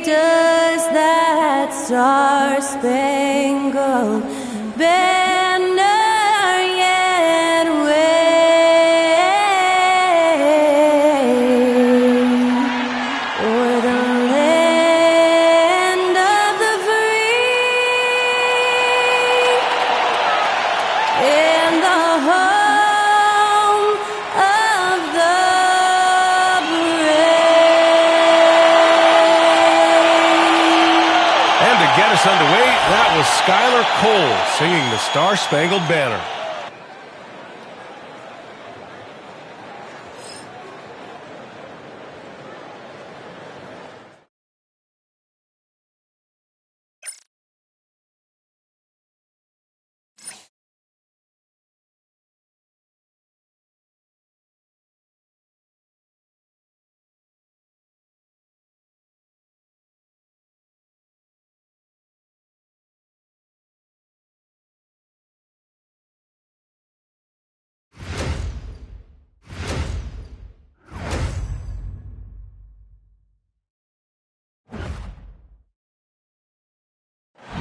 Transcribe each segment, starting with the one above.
does that star-spangled banner yet wave o'er the land of the free and the home of the brave. And to get us underway, that was Skylar Cole singing the Star-Spangled Banner.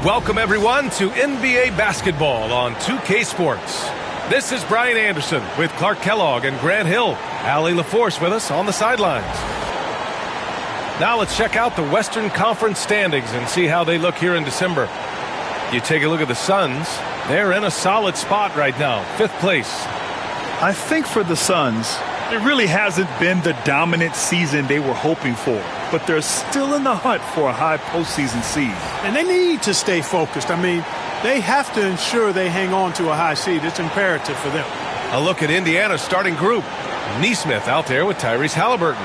Welcome, everyone, to NBA basketball on 2K Sports. This is Brian Anderson with Clark Kellogg and Grant Hill. Allie LaForce with us on the sidelines. Now let's check out the Western Conference standings and see how they look here in December. You take a look at the Suns. They're in a solid spot right now, 5th place. I think for the Suns, it really hasn't been the dominant season they were hoping for, but they're still in the hunt for a high postseason seed. And they need to stay focused. I mean, they have to ensure they hang on to a high seed. It's imperative for them. A look at Indiana's starting group. Nesmith out there with Tyrese Halliburton.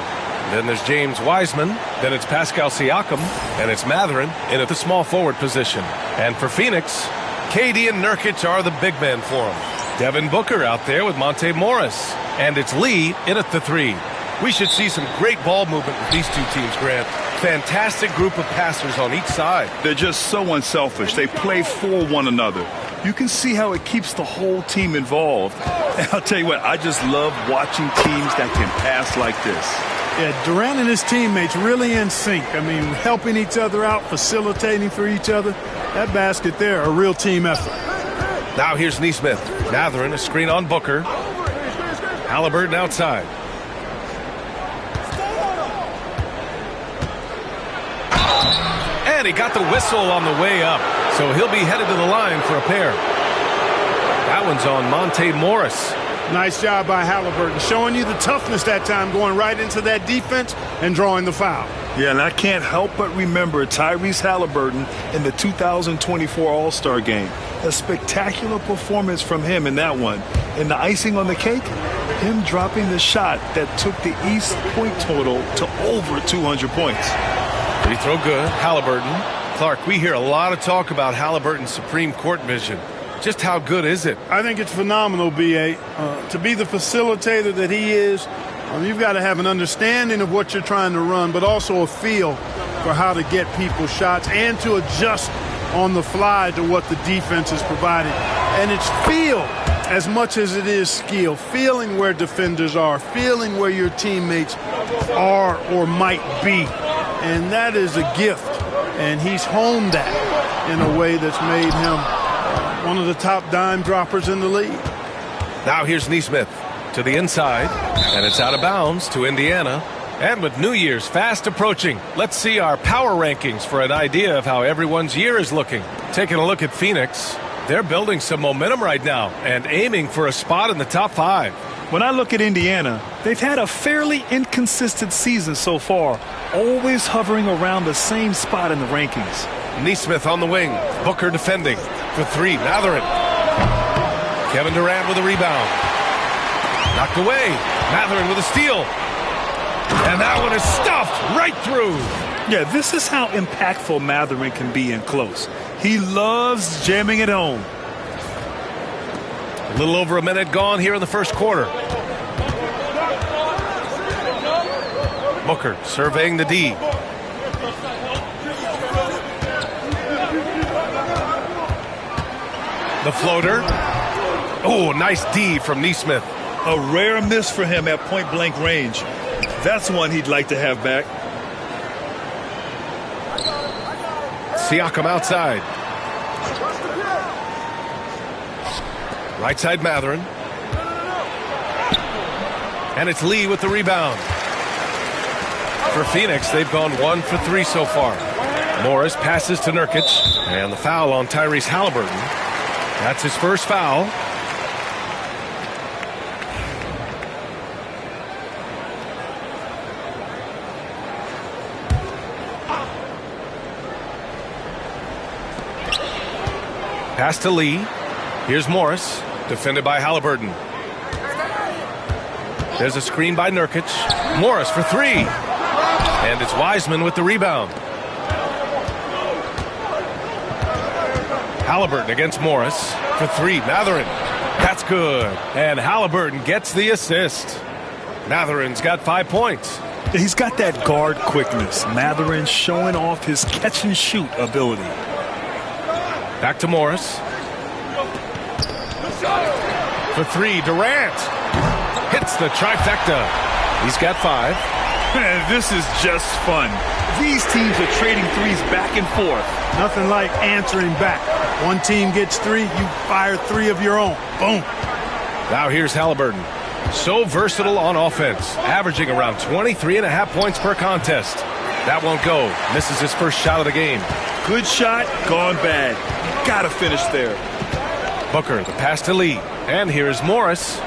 Then there's James Wiseman. Then it's Pascal Siakam. And it's Mathurin in at the small forward position. And for Phoenix, KD and Nurkic are the big men for them. Devin Booker out there with Monte Morris. And it's Lee in at the 3. We should see some great ball movement with these two teams, Grant. Fantastic group of passers on each side. They're just so unselfish. They play for one another. You can see how it keeps the whole team involved. And I'll tell you what, I just love watching teams that can pass like this. Yeah, Durant and his teammates really in sync. I mean, helping each other out, facilitating for each other. That basket there, a real team effort. Now here's Nesmith. Mathurin, a screen on Booker. Halliburton outside. And he got the whistle on the way up, so he'll be headed to the line for a pair. That one's on Monte Morris. Nice job by Halliburton, showing you the toughness that time, going right into that defense and drawing the foul. Yeah, and I can't help but remember Tyrese Halliburton in the 2024 All-Star Game. A spectacular performance from him in that one. And the icing on the cake, him dropping the shot that took the East point total to over 200 points. Free throw good. Halliburton. Clark, we hear a lot of talk about Halliburton's supreme court vision. Just how good is it? I think it's phenomenal, B.A. To be the facilitator that he is, you've got to have an understanding of what you're trying to run, but also a feel for how to get people shots and to adjust on the fly to what the defense is providing. And it's feel as much as it is skill, feeling where defenders are, feeling where your teammates are or might be. And that is a gift, and he's honed that in a way that's made him one of the top dime droppers in the league. Now here's Nesmith to the inside, and it's out of bounds to Indiana. And with New Year's fast approaching, let's see our power rankings for an idea of how everyone's year is looking. Taking a look at Phoenix, they're building some momentum right now and aiming for a spot in the top 5. When I look at Indiana, they've had a fairly inconsistent season so far, always hovering around the same spot in the rankings. Nesmith on the wing, Booker defending for 3, Mathurin. Kevin Durant with a rebound. Knocked away, Mathurin with a steal. And that one is stuffed right through. Yeah, this is how impactful Mathurin can be in close. He loves jamming it home. A little over a minute gone here in the first quarter. Booker surveying the D. The floater. Oh, nice D from Nesmith. A rare miss for him at point-blank range. That's one he'd like to have back. Siakam outside. Right side Mathurin. And it's Lee with the rebound. For Phoenix, they've gone 1 for 3 so far. Morris passes to Nurkic. And the foul on Tyrese Haliburton. That's his first foul. Pass to Lee. Here's Morris, defended by Haliburton. There's a screen by Nurkic. Morris for 3. And it's Wiseman with the rebound. Haliburton against Morris for 3. Mathurin. That's good. And Haliburton gets the assist. Mathurin's got 5 points. He's got that guard quickness. Mathurin showing off his catch and shoot ability. Back to Morris. For 3, Durant. Hits the trifecta. He's got 5. Man, this is just fun. These teams are trading threes back and forth. Nothing like answering back. One team gets 3, you fire 3 of your own. Boom. Now here's Haliburton. So versatile on offense, averaging around 23.5 points per contest. That won't go. Misses his first shot of the game. Good shot, gone bad. Gotta finish there. Booker, the pass to Lee. And here's Morris.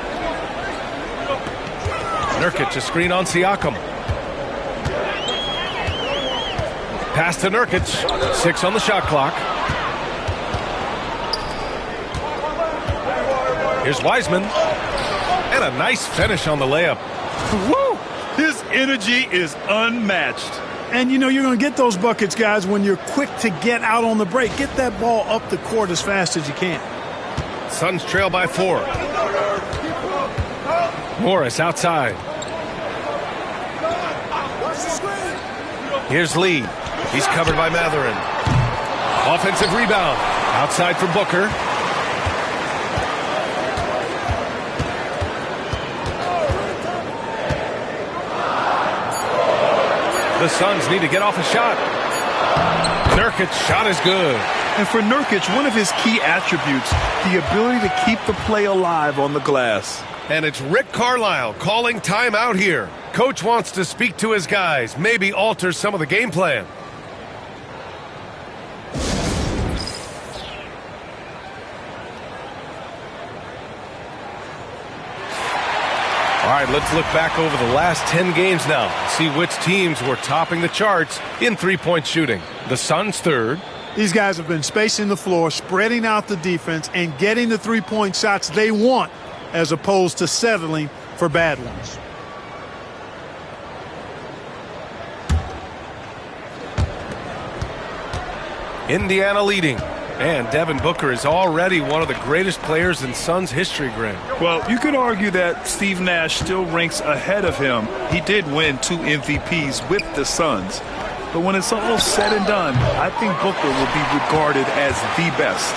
Nurkic, a screen on Siakam. Pass to Nurkic. 6 on the shot clock. Here's Wiseman. And a nice finish on the layup. Woo! His energy is unmatched. And you know you're going to get those buckets, guys, when you're quick to get out on the break. Get that ball up the court as fast as you can. Suns trail by 4. Morris outside. Here's Lee. He's covered by Mathurin. Offensive rebound. Outside for Booker. The Suns need to get off a shot. Nurkic's shot is good. And for Nurkic, one of his key attributes, the ability to keep the play alive on the glass. And it's Rick Carlisle calling timeout here. Coach wants to speak to his guys, maybe alter some of the game plan. All right, let's look back over the last 10 games now. See which teams were topping the charts in three-point shooting. The Suns third. These guys have been spacing the floor, spreading out the defense, and getting the three-point shots they want as opposed to settling for bad ones. Indiana leading. And Devin Booker is already one of the greatest players in Suns history, Grant. Well, you could argue that Steve Nash still ranks ahead of him. He did win 2 MVPs with the Suns. But when it's all said and done, I think Booker will be regarded as the best.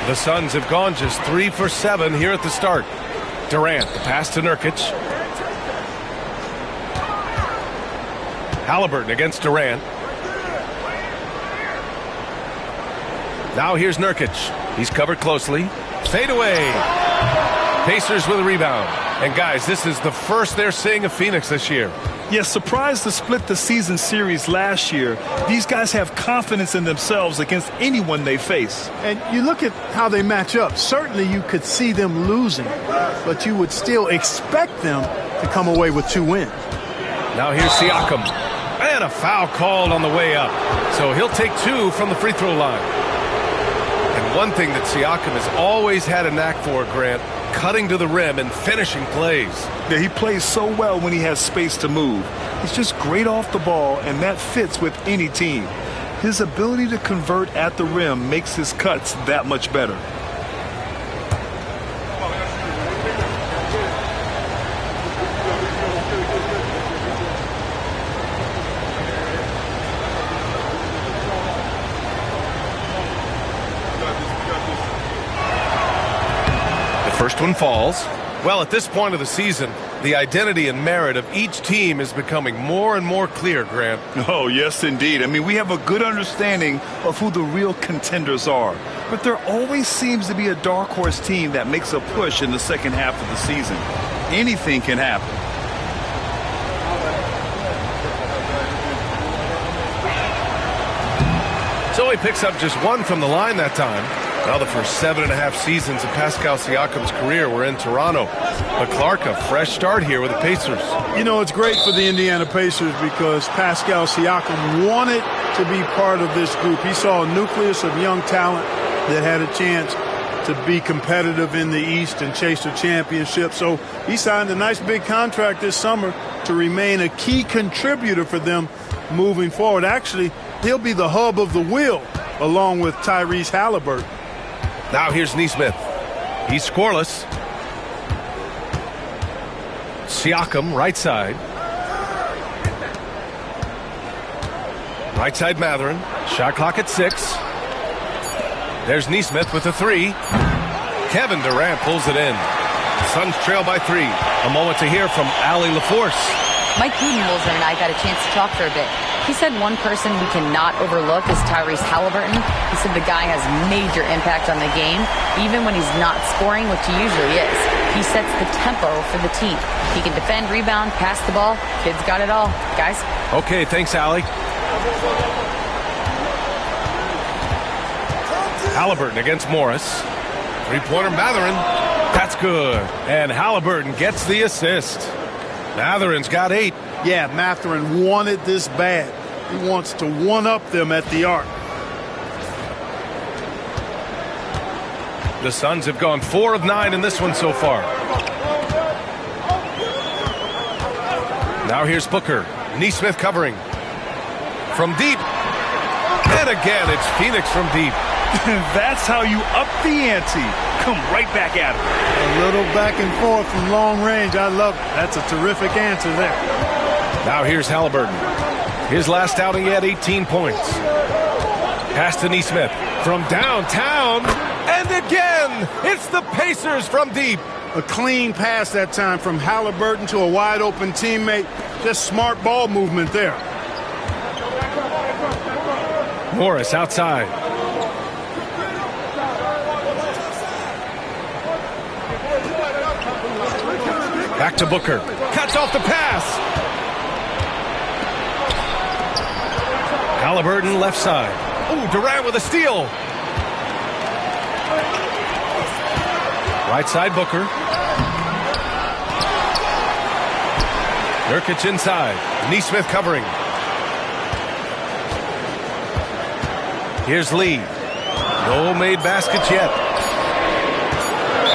The Suns have gone just 3 for 7 here at the start. Durant, the pass to Nurkic. Haliburton against Durant. Now here's Nurkic. He's covered closely. Fade away. Pacers with a rebound. And guys, this is the first they're seeing of Phoenix this year. Yes, surprised to split the season series last year. These guys have confidence in themselves against anyone they face. And you look at how they match up. Certainly you could see them losing, but you would still expect them to come away with 2 wins. Now here's Siakam. And a foul called on the way up. So he'll take 2 from the free throw line. And one thing that Siakam has always had a knack for, Grant, cutting to the rim and finishing plays. Yeah, he plays so well when he has space to move. He's just great off the ball, and that fits with any team. His ability to convert at the rim makes his cuts that much better. First one falls. Well, at this point of the season, the identity and merit of each team is becoming more and more clear, Grant. Oh, yes, indeed. I mean, we have a good understanding of who the real contenders are. But there always seems to be a dark horse team that makes a push in the second half of the season. Anything can happen. So he picks up just one from the line that time. Now the first 7.5 seasons of Pascal Siakam's career were in Toronto. But Clark, a fresh start here with the Pacers. You know, it's great for the Indiana Pacers because Pascal Siakam wanted to be part of this group. He saw a nucleus of young talent that had a chance to be competitive in the East and chase a championship. So he signed a nice big contract this summer to remain a key contributor for them moving forward. Actually, he'll be the hub of the wheel along with Tyrese Haliburton. Now here's Nesmith. He's scoreless. Siakam, right side. Right side Mathurin. Shot clock at 6. There's Nesmith with a 3. Kevin Durant pulls it in. Suns trail by 3. A moment to hear from Allie LaForce. Mike Budenholzer and I got a chance to talk for a bit. He said one person we cannot overlook is Tyrese Haliburton. He said the guy has major impact on the game, even when he's not scoring, which he usually is. He sets the tempo for the team. He can defend, rebound, pass the ball. Kid's got it all. Guys? Okay, thanks, Allie. Haliburton against Morris. Three-pointer Mathurin. That's good. And Haliburton gets the assist. Mathurin's got 8. Yeah, Mathurin wanted this bad. He wants to one-up them at the arc. The Suns have gone 4 of 9 in this one so far. Now here's Booker. Nesmith covering. From deep. And again, it's Phoenix from deep. That's how you up the ante. Come right back at him. A little back and forth from long range. I love it. That's a terrific answer there. Now here's Haliburton. His last outing, he had 18 points. Pass to Nesmith from downtown. And again, it's the Pacers from deep. A clean pass that time from Haliburton to a wide-open teammate. Just smart ball movement there. Morris outside. Back to Booker. Cuts off the pass. Haliburton left side. Oh, Durant with a steal. Right side Booker. Nurkic inside. Nesmith covering. Here's Lee. No made baskets yet.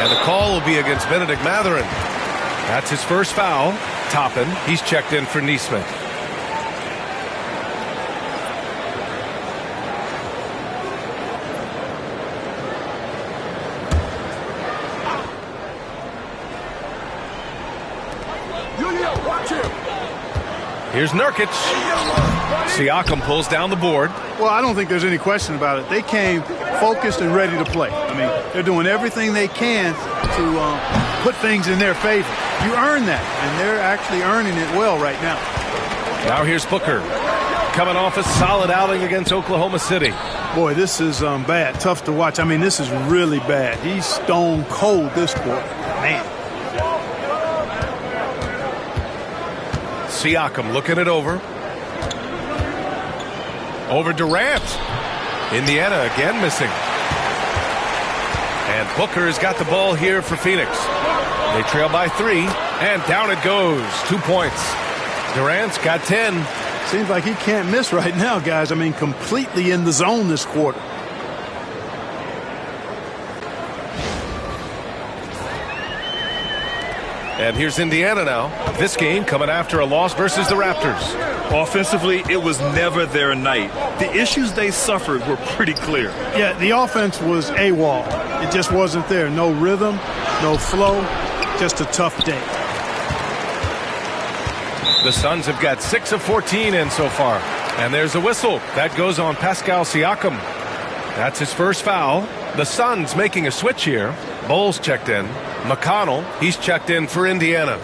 And the call will be against Benedict Mathurin. That's his first foul. Toppin, he's checked in for Nesmith. Here's Nurkic. Siakam pulls down the board. Well, I don't think there's any question about it. They came focused and ready to play. I mean, they're doing everything they can to put things in their favor. You earn that, and they're actually earning it well right now. Now here's Booker. Coming off a solid outing against Oklahoma City. Boy, this is bad. Tough to watch. I mean, this is really bad. He's stone cold this quarter. Man. Siakam looking it over. Over Durant. Indiana again missing. And Booker's got the ball here for Phoenix. They trail by 3, and down it goes. 2 points. Durant's got 10. Seems like he can't miss right now, guys. I mean, completely in the zone this quarter. And here's Indiana now. This game coming after a loss versus the Raptors. Offensively, it was never their night. The issues they suffered were pretty clear. Yeah, the offense was AWOL. It just wasn't there. No rhythm, no flow, just a tough day. The Suns have got 6 of 14 in so far. And there's a whistle. That goes on Pascal Siakam. That's his first foul. The Suns making a switch here. Bowles checked in. McConnell, he's checked in for Indiana.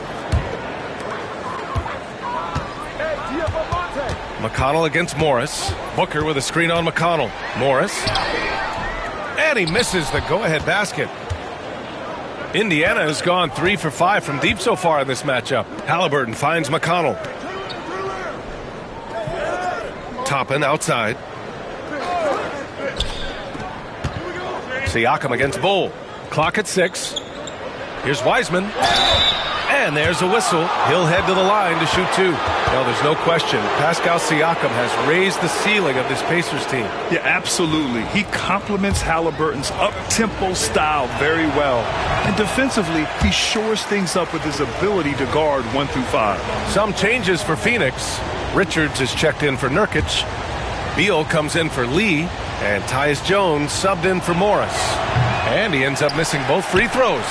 McConnell against Morris. Booker with a screen on McConnell. Morris. And he misses the go-ahead basket. Indiana has gone 3 for 5 from deep so far in this matchup. Halliburton finds McConnell. Toppin outside. Siakam against Bull. Clock at 6. Here's Wiseman. And there's a whistle. He'll head to the line to shoot 2. Well, there's no question. Pascal Siakam has raised the ceiling of this Pacers team. Yeah, absolutely. He complements Halliburton's up-tempo style very well. And defensively, he shores things up with his ability to guard 1 through 5. Some changes for Phoenix. Richards is checked in for Nurkic. Beal comes in for Lee. And Tyus Jones subbed in for Morris. And he ends up missing both free throws.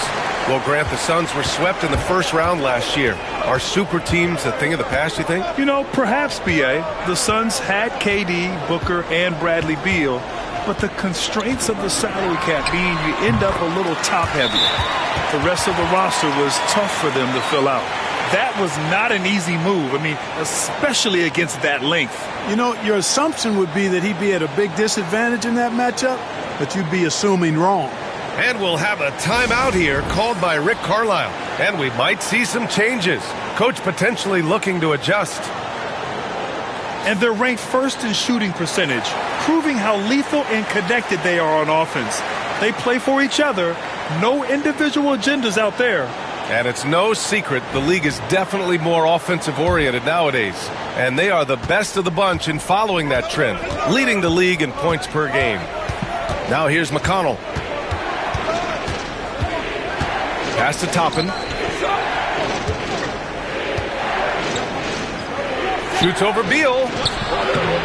Well, Grant, the Suns were swept in the first round last year. Are super teams a thing of the past, you think? You know, perhaps, B.A. The Suns had KD, Booker, and Bradley Beal, but the constraints of the salary cap mean you end up a little top-heavy. The rest of the roster was tough for them to fill out. That was not an easy move. I mean, especially against that length. You know, your assumption would be that he'd be at a big disadvantage in that matchup, but you'd be assuming wrong. And we'll have a timeout here called by Rick Carlisle. And we might see some changes. Coach potentially looking to adjust. And they're ranked first in shooting percentage, proving how lethal and connected they are on offense. They play for each other. No individual agendas out there. And it's no secret the league is definitely more offensive-oriented nowadays. And they are the best of the bunch in following that trend, leading the league in points per game. Now here's McConnell. Pass to Toppin. Shoots over Beal.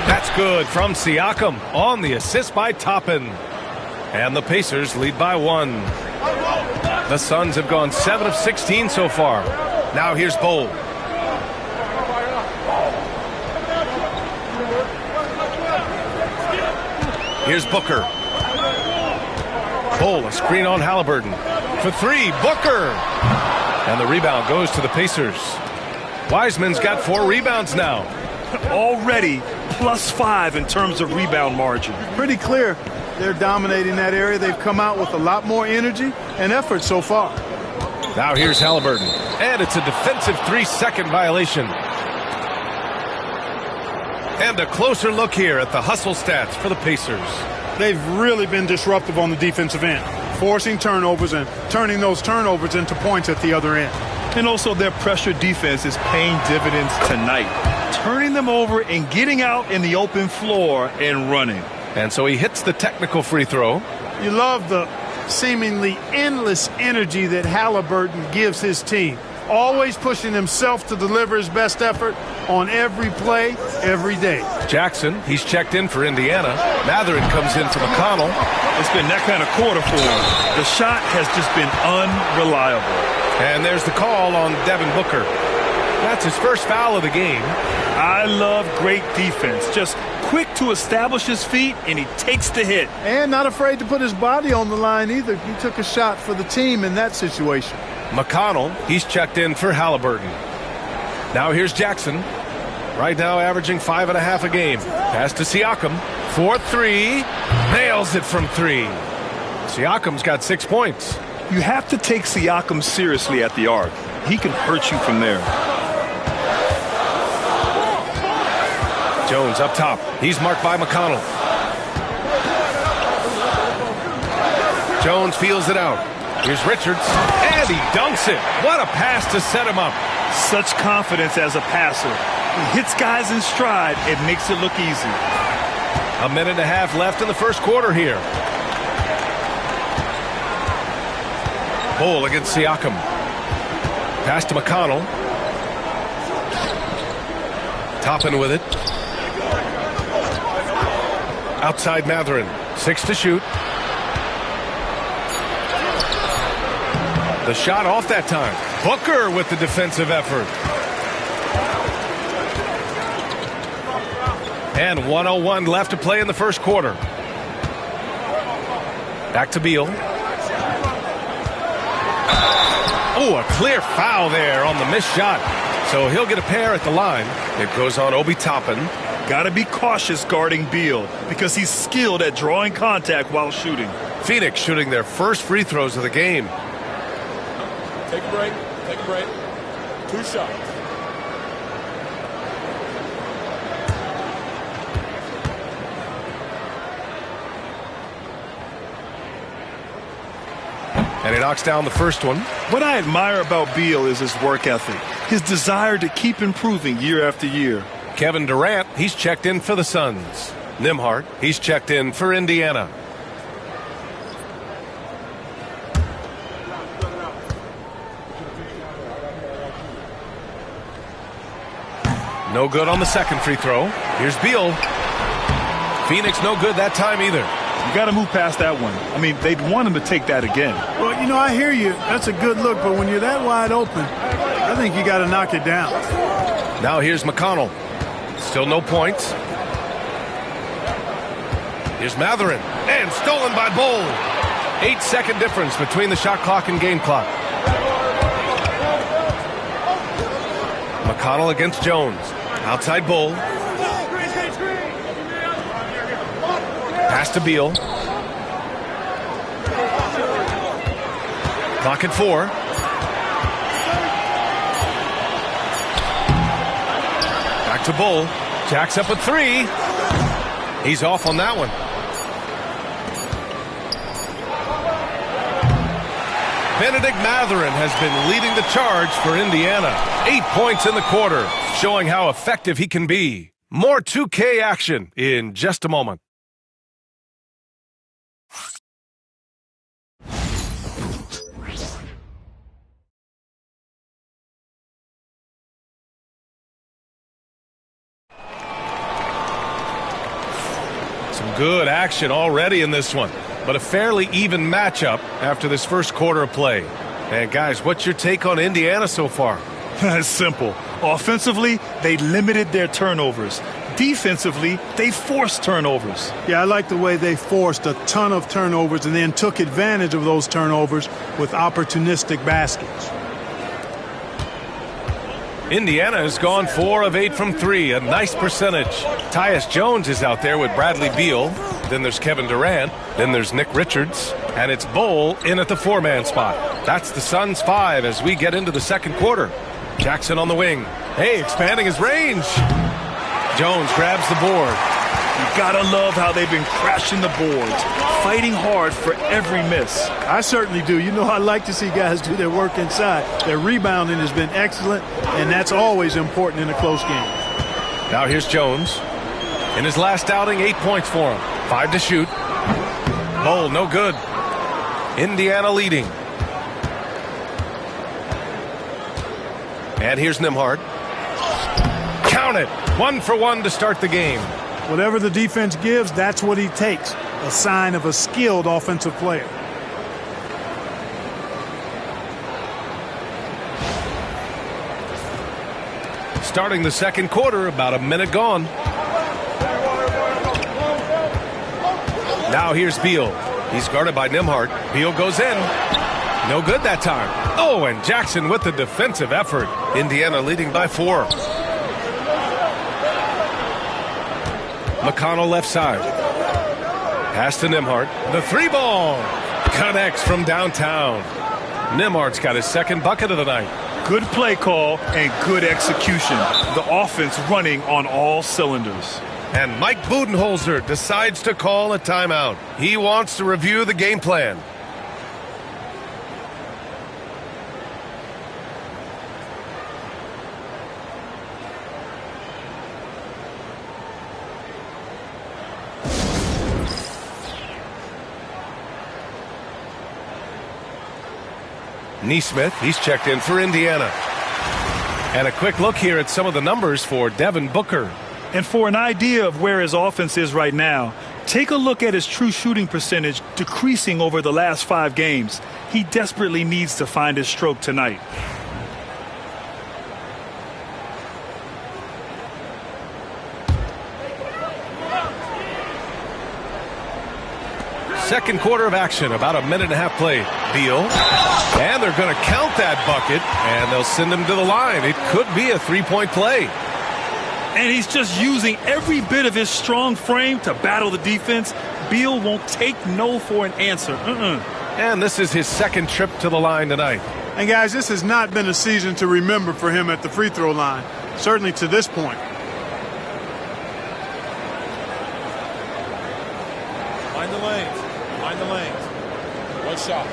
That's good from Siakam on the assist by Toppin. And the Pacers lead by 1. The Suns have gone 7 of 16 so far. Now here's Bull. Here's Booker. Bull, a screen on Halliburton. For 3, Booker. And the rebound goes to the Pacers. Wiseman's got 4 rebounds now. Already +5 in terms of rebound margin. Pretty clear they're dominating that area. They've come out with a lot more energy and effort so far. Now here's Halliburton. And it's a defensive 3-second violation. And a closer look here at the hustle stats for the Pacers. They've really been disruptive on the defensive end, forcing turnovers and turning those turnovers into points at the other end. And also their pressure defense is paying dividends tonight, turning them over and getting out in the open floor and running. And so he hits the technical free throw. You love the seemingly endless energy that Halliburton gives his team, always pushing himself to deliver his best effort on every play, every day. Jackson, he's checked in for Indiana. Mathurin comes in for McConnell. It's been that kind of quarter for him. The shot has just been unreliable. And there's the call on Devin Booker. That's his first foul of the game. I love great defense. Just quick to establish his feet, and he takes the hit. And not afraid to put his body on the line either. He took a shot for the team in that situation. McConnell, he's checked in for Halliburton. Now here's Jackson. Right now averaging 5.5 a game. Pass to Siakam. 4-3. Nails it from 3. Siakam's got 6 points. You have to take Siakam seriously at the arc. He can hurt you from there. Jones up top. He's marked by McConnell. Jones feels it out. Here's Richards. And he dunks it. What a pass to set him up. Such confidence as a passer. He hits guys in stride. It makes it look easy. 1.5 minutes left in the first quarter here. Bull against Siakam. Pass to McConnell. Toppin with it. Outside Mathurin. 6 to shoot. The shot off that time. Booker with the defensive effort. And 1:01 left to play in the first quarter. Back to Beal. Oh, a clear foul there on the missed shot. So he'll get a pair at the line. It goes on Obi Toppin. Got to be cautious guarding Beal because he's skilled at drawing contact while shooting. Phoenix shooting their first free throws of the game. Take a break. Take a break. 2 shots. And he knocks down the first one. What I admire about Beal is his work ethic, his desire to keep improving year after year. Kevin Durant, he's checked in for the Suns. Nembhard, he's checked in for Indiana. No good on the second free throw. Here's Beal. Phoenix no good that time either. You got to move past that one. I mean, they'd want him to take that again. Well, you know, I hear you. That's a good look, but when you're that wide open, I think you got to knock it down. Now here's McConnell. Still no points. Here's Mathurin. And stolen by Bull. 8-second difference between the shot clock and game clock. McConnell against Jones. Outside Bull. Pass to Beal. Clock at 4. Back to Bull. Jacks up at 3. He's off on that one. Benedict Mathurin has been leading the charge for Indiana. 8 points in the quarter, showing how effective he can be. More 2K action in just a moment. Some good action already in this one, but a fairly even matchup after this first quarter of play. And guys, what's your take on Indiana so far? It's simple. Offensively, they limited their turnovers. Defensively, they forced turnovers. Yeah, I like the way they forced a ton of turnovers and then took advantage of those turnovers with opportunistic baskets. Indiana has gone 4 of 8 from 3, a nice percentage. Tyus Jones is out there with Bradley Beal. Then there's Kevin Durant. Then there's Nick Richards. And it's Bull in at the 4-man spot. That's the Suns' 5 as we get into the second quarter. Jackson on the wing. Hey, expanding his range. Jones grabs the board. You gotta love how they've been crashing the boards, fighting hard for every miss. I certainly do. You know, I like to see guys do their work inside. Their rebounding has been excellent, and that's always important in a close game. Now here's Jones. In his last outing, 8 points for him. 5 to shoot. Bull, no good. Indiana leading. And here's Nembhard. Count it. 1 for 1 to start the game. Whatever the defense gives, that's what he takes. A sign of a skilled offensive player. Starting the second quarter, about a minute gone. Now here's Beal. He's guarded by Nembhard. Beal goes in. No good that time. Oh, and Jackson with the defensive effort. Indiana leading by 4. McConnell left side. Pass to Nembhard. The 3-ball connects from downtown. Nembhard's got his second bucket of the night. Good play call and good execution. The offense running on all cylinders. And Mike Budenholzer decides to call a timeout. He wants to review the game plan. Nesmith, he's checked in for Indiana. And a quick look here at some of the numbers for Devin Booker. And for an idea of where his offense is right now, take a look at his true shooting percentage decreasing over the last 5 games. He desperately needs to find his stroke tonight. Second quarter of action, about a minute and a half played. Beal, and they're going to count that bucket, and they'll send him to the line. It could be a three-point play. And he's just using every bit of his strong frame to battle the defense. Beal won't take no for an answer. And this is his second trip to the line tonight. And guys, this has not been a season to remember for him at the free throw line, certainly to this point. Mind the lanes. Mind the lanes. One shot.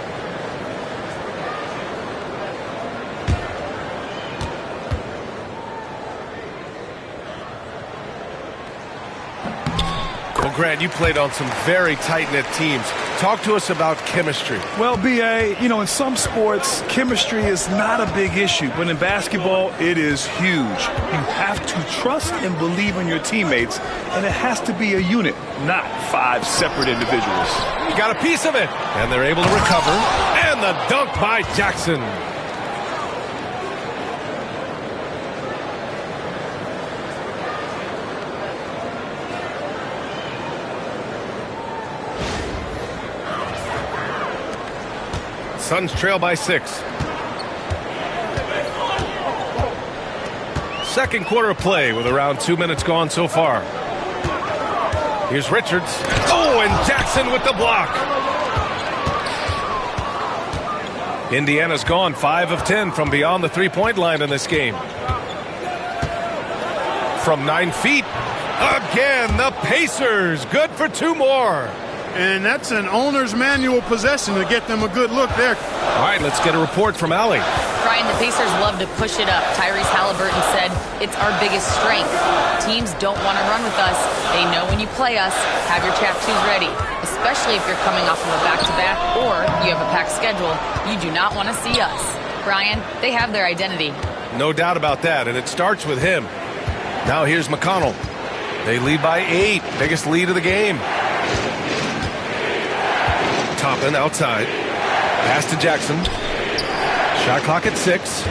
Well, Grant, you played on some very tight-knit teams. Talk to us about chemistry. Well, B.A., you know, in some sports, chemistry is not a big issue. But in basketball, it is huge. You have to trust and believe in your teammates, and it has to be a unit, not 5 separate individuals. He got a piece of it, and they're able to recover. And the dunk by Jackson. Suns trail by 6. Second quarter of play with around 2 minutes gone so far. Here's Richards. Oh, and Jackson with the block. Indiana's gone 5 of 10 from beyond the three-point line in this game. From 9 feet. Again, the Pacers. Good for 2 more. And that's an owner's manual possession to get them a good look there. All right, let's get a report from Allie. Brian, the Pacers love to push it up. Tyrese Halliburton said it's our biggest strength. Teams don't want to run with us. They know when you play us, have your tattoos ready, especially if you're coming off of a back-to-back or you have a packed schedule. You do not want to see us. Brian, they have their identity. No doubt about that, and it starts with him. Now here's McConnell. They lead by 8, biggest lead of the game. Toppin outside. Pass to Jackson. Shot clock at 6.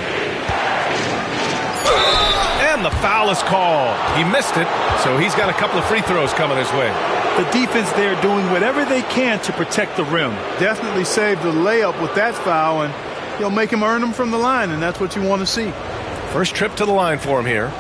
And the foul is called. He missed it, so he's got a couple of free throws coming his way. The defense there doing whatever they can to protect the rim. Definitely saved the layup with that foul, and he'll make him earn them from the line, and that's what you want to see. First trip to the line for him here.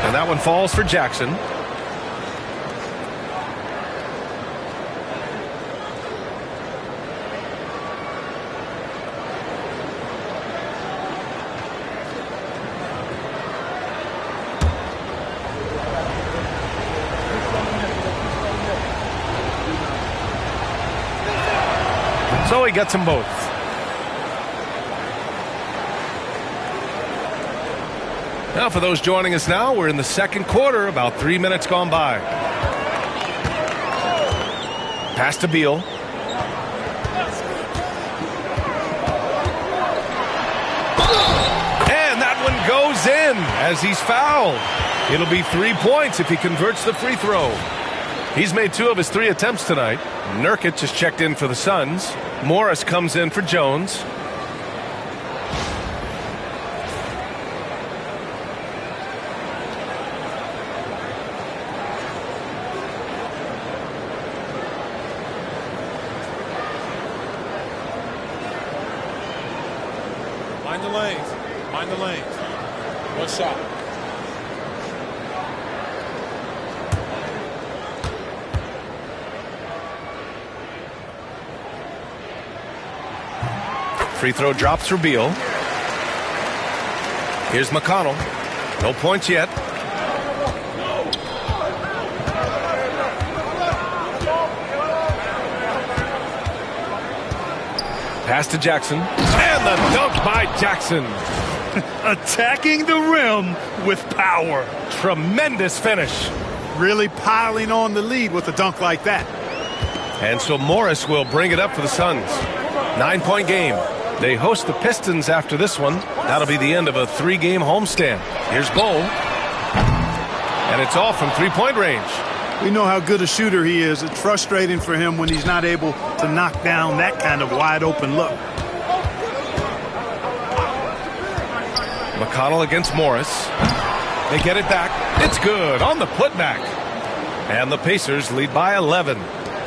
And that one falls for Jackson. So he gets them both. Now, for those joining us now, we're in the second quarter, about 3 minutes gone by. Pass to Beal. And that one goes in as he's fouled. It'll be 3 points if he converts the free throw. He's made 2 of his 3 attempts tonight. Nurkic has checked in for the Suns. Morris comes in for Jones. Mind the lanes. Mind the lanes. One shot. Free throw drops for Beal. Here's McConnell. No points yet. Pass to Jackson. And the dunk by Jackson. Attacking the rim with power. Tremendous finish. Really piling on the lead with a dunk like that. And so Morris will bring it up for the Suns. 9-point game. They host the Pistons after this one. That'll be the end of a 3-game homestand. Here's Bol. And it's all from three-point range. We know how good a shooter he is. It's frustrating for him when he's not able to knock down that kind of wide-open look. McConnell against Morris. They get it back. It's good on the putback. And the Pacers lead by 11.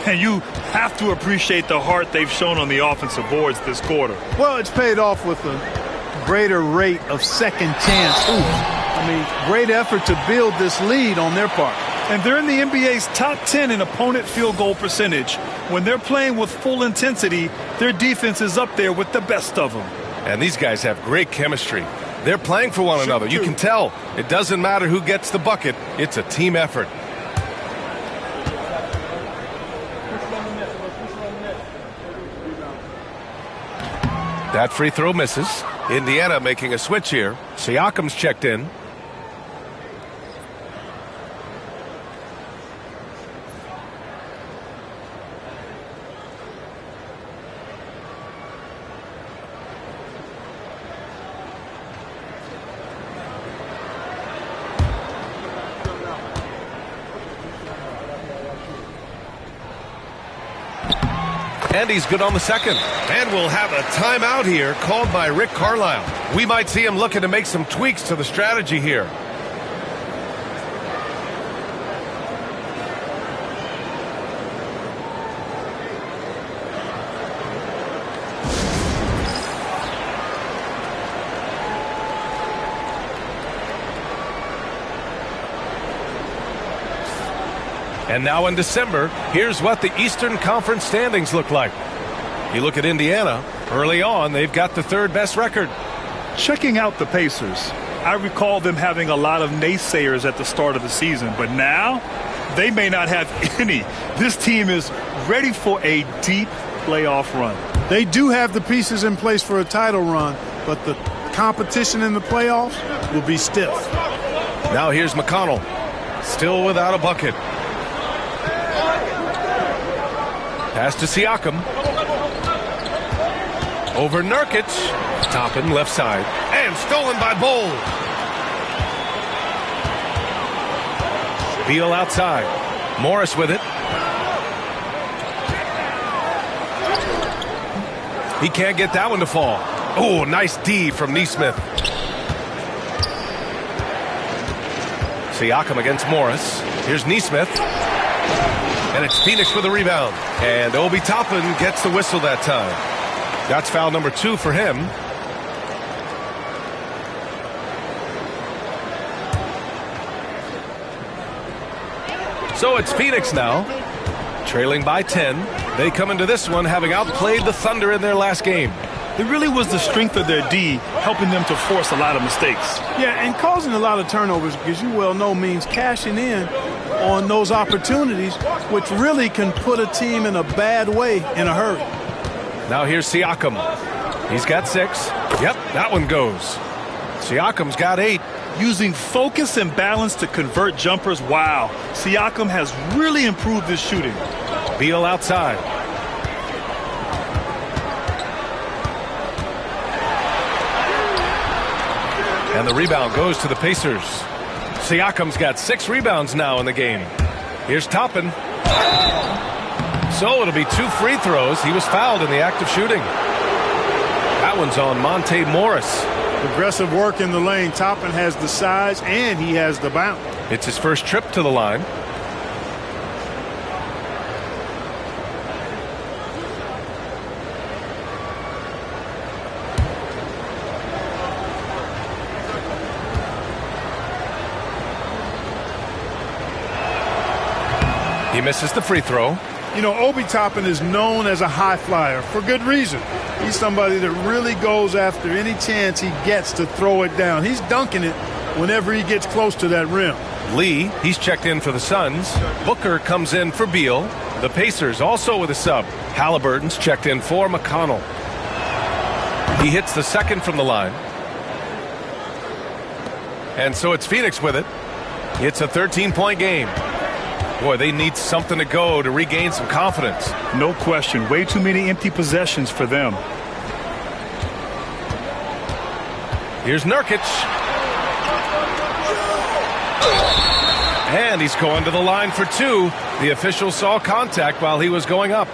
And you have to appreciate the heart they've shown on the offensive boards this quarter. Well, it's paid off with a greater rate of second chance. I mean, great effort to build this lead on their part. And they're in the NBA's top 10 in opponent field goal percentage. When they're playing with full intensity, their defense is up there with the best of them. And these guys have great chemistry. They're playing for one another. You can tell. It doesn't matter who gets the bucket. It's a team effort. That free throw misses. Indiana making a switch here. Siakam's checked in. And he's good on the second. And we'll have a timeout here called by Rick Carlisle. We might see him looking to make some tweaks to the strategy here. And now in December, here's what the Eastern Conference standings look like. You look at Indiana, early on, they've got the third best record. Checking out the Pacers, I recall them having a lot of naysayers at the start of the season, but now they may not have any. This team is ready for a deep playoff run. They do have the pieces in place for a title run, but the competition in the playoffs will be stiff. Now here's McConnell, still without a bucket. Pass to Siakam. Over Nurkic. Toppin left side. And stolen by Bol. Beal outside. Morris with it. He can't get that one to fall. Oh, nice D from Nesmith. Siakam against Morris. Here's Nesmith. And it's Phoenix with a rebound. And Obi Toppin gets the whistle that time. That's foul number 2 for him. So it's Phoenix now, trailing by 10. They come into this one having outplayed the Thunder in their last game. It really was the strength of their D helping them to force a lot of mistakes. Yeah, and causing a lot of turnovers, as you well know, means cashing in on those opportunities, which really can put a team in a bad way in a hurry. Now here's Siakam. He's got 6. Yep, that one goes. Siakam's got 8. Using focus and balance to convert jumpers, wow. Siakam has really improved his shooting. Beal outside. And the rebound goes to the Pacers. Siakam's got 6 rebounds now in the game. Here's Toppin. So it'll be 2 free throws. He was fouled in the act of shooting. That one's on Monte Morris. Aggressive work in the lane. Toppin has the size and he has the bounce. It's his first trip to the line. He misses the free throw. You know, Obi Toppin is known as a high flyer for good reason. He's somebody that really goes after any chance he gets to throw it down. He's dunking it whenever he gets close to that rim. Lee, he's checked in for the Suns. Booker comes in for Beal. The Pacers also with a sub. Halliburton's checked in for McConnell. He hits the second from the line. And so it's Phoenix with it. It's a 13-point game. Boy, they need something to go to regain some confidence. No question. Way too many empty possessions for them. Here's Nurkic. And he's going to the line for two. The official saw contact while he was going up.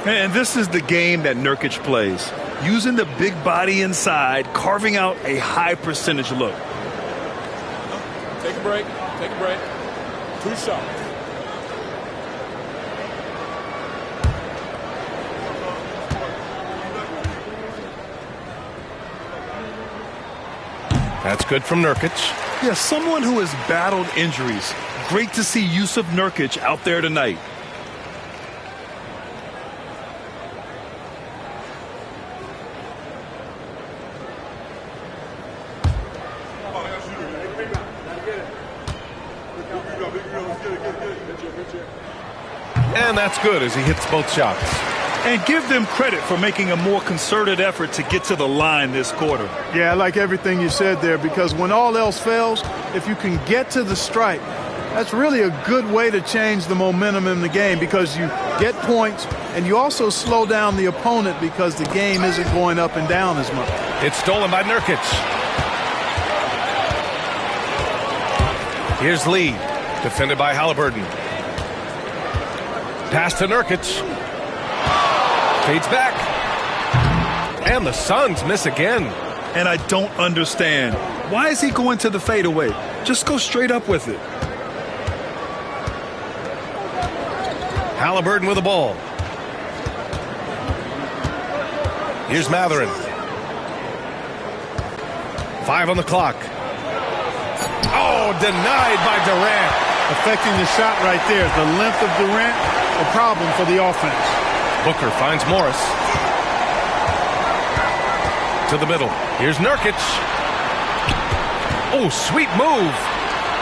And this is the game that Nurkic plays. Using the big body inside, carving out a high percentage look. Take a break. Take a break. 2 shots. That's good from Nurkic. Yeah, someone who has battled injuries. Great to see Jusuf Nurkic out there tonight. And that's good as he hits both shots. And give them credit for making a more concerted effort to get to the line this quarter. Yeah, I like everything you said there, because when all else fails, if you can get to the stripe, that's really a good way to change the momentum in the game, because you get points and you also slow down the opponent because the game isn't going up and down as much. It's stolen by Nurkic. Here's Lee, defended by Halliburton. Pass to Nurkic. Fades back. And the Suns miss again. And I don't understand. Why is he going to the fadeaway? Just go straight up with it. Halliburton with the ball. Here's Mathurin. 5 on the clock. Oh, denied by Durant. Affecting the shot right there. The length of Durant, a problem for the offense. Booker finds Morris. To the middle. Here's Nurkic. Oh, sweet move.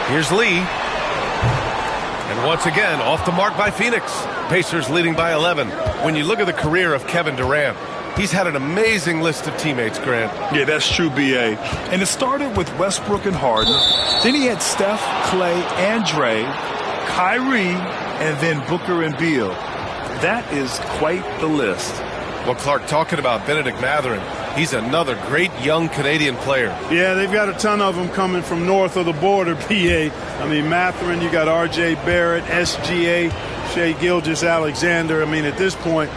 Here's Lee. And once again, off the mark by Phoenix. Pacers leading by 11. When you look at the career of Kevin Durant, he's had an amazing list of teammates, Grant. Yeah, that's true, B.A. And it started with Westbrook and Harden. Then he had Steph, Clay, and Dre, Kyrie, and then Booker and Beal. That is quite the list. Well, Clark, talking about Bennedict Mathurin, he's another great young Canadian player. Yeah, they've got a ton of them coming from north of the border, PA. I mean, Mathurin, you got R.J. Barrett, SGA, Shai Gilgeous-Alexander. I mean, at this point,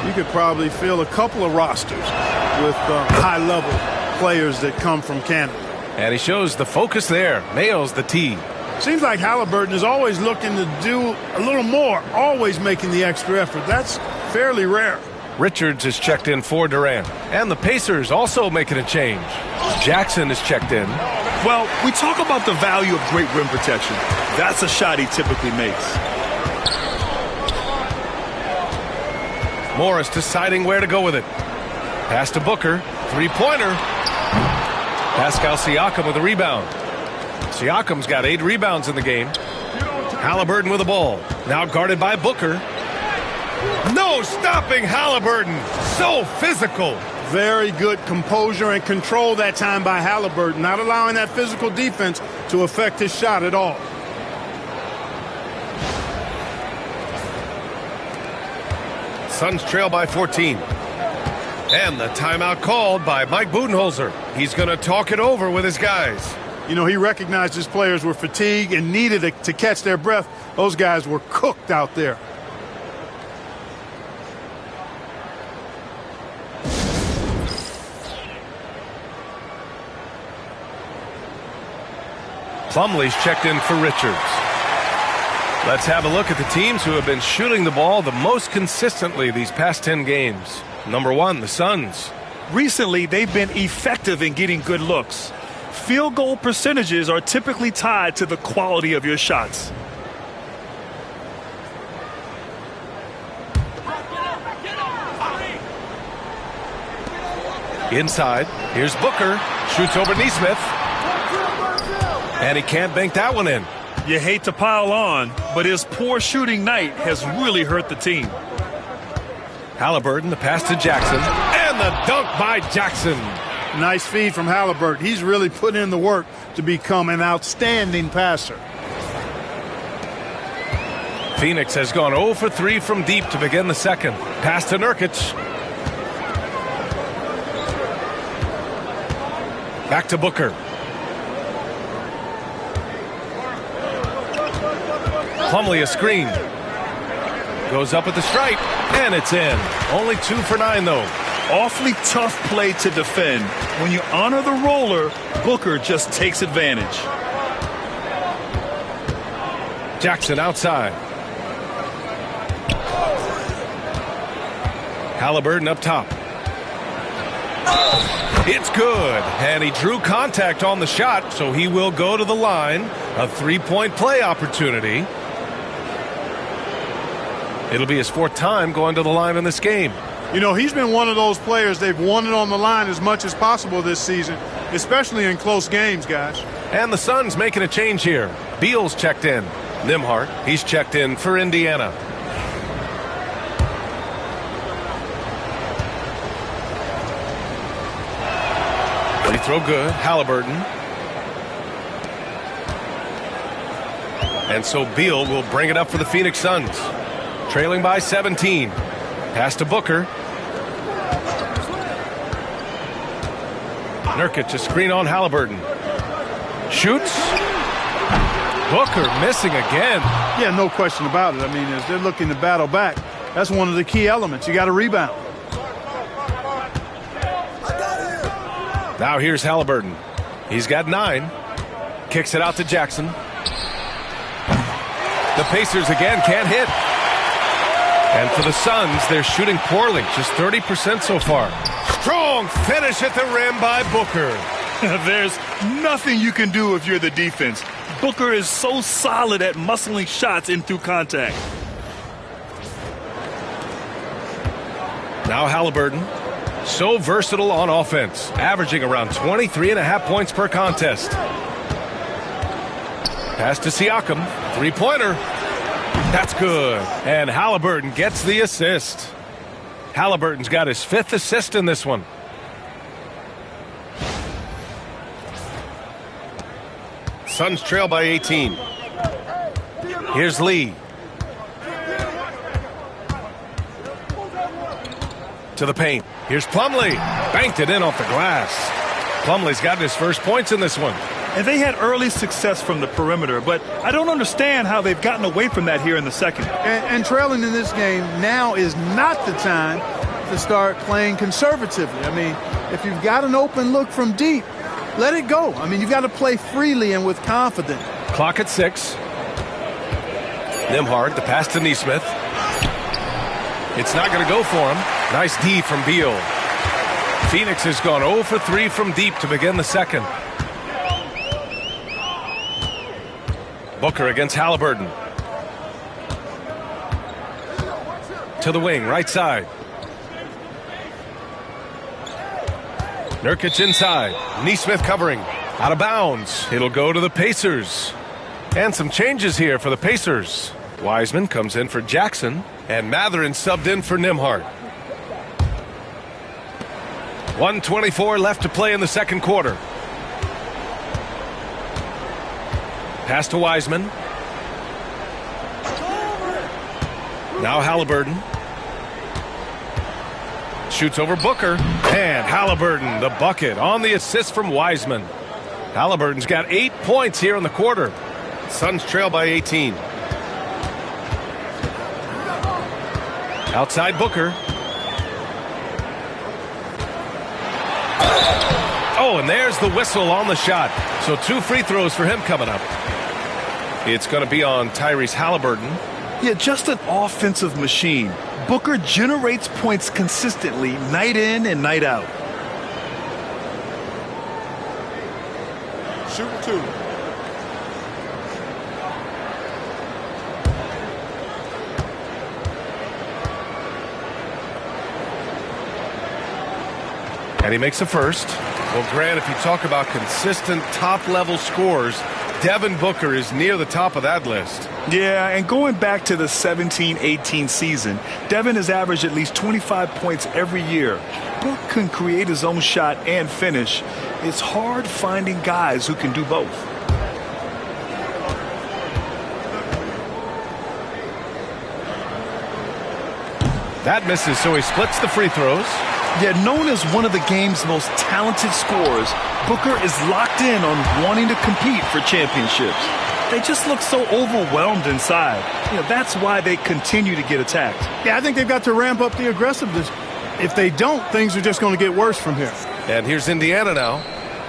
you could probably fill a couple of rosters with high-level players that come from Canada. And he shows the focus there. Nails the tee. Seems like Halliburton is always looking to do a little more, always making the extra effort. That's fairly rare. Richards is checked in for Durant. And the Pacers also making a change. Jackson is checked in. Well, we talk about the value of great rim protection. That's a shot he typically makes. Morris deciding where to go with it. Pass to Booker. Three-pointer. Pascal Siakam with a rebound. Siakam's got 8 rebounds in the game. Halliburton with the ball. Now guarded by Booker. No stopping Halliburton. So physical. Very good composure and control that time by Halliburton, not allowing that physical defense to affect his shot at all. Suns trail by 14. And the timeout called by Mike Budenholzer. He's going to talk it over with his guys. You know, he recognized his players were fatigued and needed to catch their breath. Those guys were cooked out there. Plumlee's checked in for Richards. Let's have a look at the teams who have been shooting the ball the most consistently these past 10 games. Number 1, the Suns. Recently, they've been effective in getting good looks. Field goal percentages are typically tied to the quality of your shots. Inside, here's Booker. Shoots over Nesmith. And he can't bank that one in. You hate to pile on, but his poor shooting night has really hurt the team. Halliburton, the pass to Jackson. And the dunk by Jackson. Nice feed from Halliburton. He's really put in the work to become an outstanding passer. Phoenix has gone 0 for 3 from deep to begin the second. Pass to Nurkic. Back to Booker. Plumlee a screen. Goes up at the stripe, and it's in. Only 2 for 9, though. Awfully tough play to defend. When you honor the roller, Booker just takes advantage. Jackson outside. Haliburton up top. It's good, and he drew contact on the shot, so he will go to the line. A 3-point play opportunity. It'll be his 4th time going to the line in this game. You know, he's been one of those players they've wanted on the line as much as possible this season, especially in close games, guys. And the Suns making a change here. Beal's checked in. Nembhard, he's checked in for Indiana. Free throw good. Haliburton. And so Beal will bring it up for the Phoenix Suns. Trailing by 17. Pass to Booker. Nurkic a screen on Haliburton. Shoots. Booker missing again. Yeah, no question about it. I mean, as they're looking to battle back, that's one of the key elements. You got to rebound. Now here's Haliburton. He's got 9. Kicks it out to Jackson. The Pacers again can't hit. And for the Suns, they're shooting poorly, just 30% so far. Strong finish at the rim by Booker. There's nothing you can do if you're the defense. Booker is so solid at muscling shots in through contact. Now Haliburton, so versatile on offense, averaging around 23.5 points per contest. Pass to Siakam, 3-pointer. That's good. And Haliburton gets the assist. Haliburton's got his 5th assist in this one. Suns trail by 18. Here's Lee. To the paint. Here's Plumlee. Banked it in off the glass. Plumlee's got his first points in this one. And they had early success from the perimeter, but I don't understand how they've gotten away from that here in the second. And trailing in this game now is not the time to start playing conservatively. I mean, if you've got an open look from deep, let it go. I mean, you've got to play freely and with confidence. Clock at 6. Nembhard, the pass to Nesmith. It's not going to go for him. Nice D from Beal. Phoenix has gone 0 for 3 from deep to begin the second. Booker against Haliburton. To the wing, right side. Nurkic inside. Nesmith covering. Out of bounds. It'll go to the Pacers. And some changes here for the Pacers. Wiseman comes in for Jackson. And Mathurin subbed in for Nembhard. 1:24 left to play in the second quarter. Pass to Wiseman. Now Haliburton. Shoots over Booker. And Haliburton, the bucket on the assist from Wiseman. Haliburton's got 8 points here in the quarter. Suns trail by 18. Outside Booker. Oh, and there's the whistle on the shot. So 2 free throws for him coming up. It's going to be on Tyrese Haliburton. Yeah, just an offensive machine. Booker generates points consistently, night in and night out. Shooting 2. And he makes the first. Well, Grant, if you talk about consistent top-level scores, Devin Booker is near the top of that list. Yeah, and going back to the 17-18 season, Devin has averaged at least 25 points every year. Book can create his own shot and finish. It's hard finding guys who can do both. That misses, so he splits the free throws. Yet known as one of the game's most talented scorers, Booker is locked in on wanting to compete for championships. They just look so overwhelmed inside. That's why they continue to get attacked. Yeah, I think they've got to ramp up the aggressiveness. If they don't, things are just going to get worse from here. And here's Indiana now.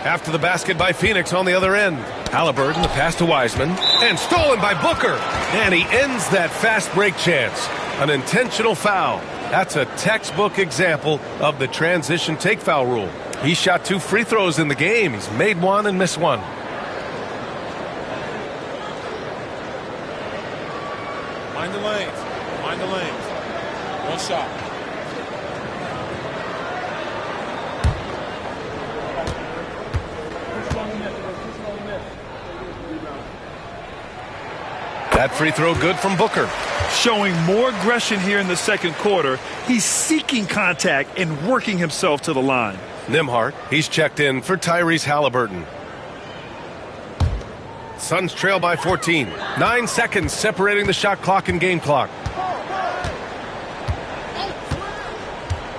After the basket by Phoenix on the other end. Halliburton, the pass to Wiseman. And stolen by Booker. And he ends that fast break chance. An intentional foul. That's a textbook example of the transition take foul rule. He shot 2 free throws in the game. He's made 1 and missed 1. Mind the lanes. Mind the lanes. One shot. That free throw good from Booker. Showing more aggression here in the second quarter. He's seeking contact and working himself to the line. Nembhard, he's checked in for Tyrese Halliburton. Suns trail by 14. 9 seconds separating the shot clock and game clock.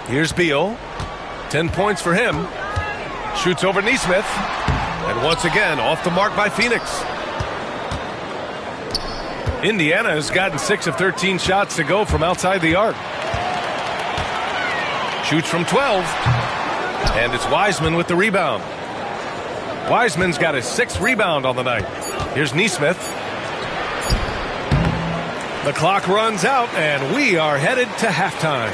Here's Beal. 10 points for him. Shoots over Nesmith. And once again, off the mark by Phoenix. Indiana has gotten 6 of 13 shots to go from outside the arc. Shoots from 12. And it's Wiseman with the rebound. Wiseman's got his 6th rebound on the night. Here's Nesmith. The clock runs out, and we are headed to halftime.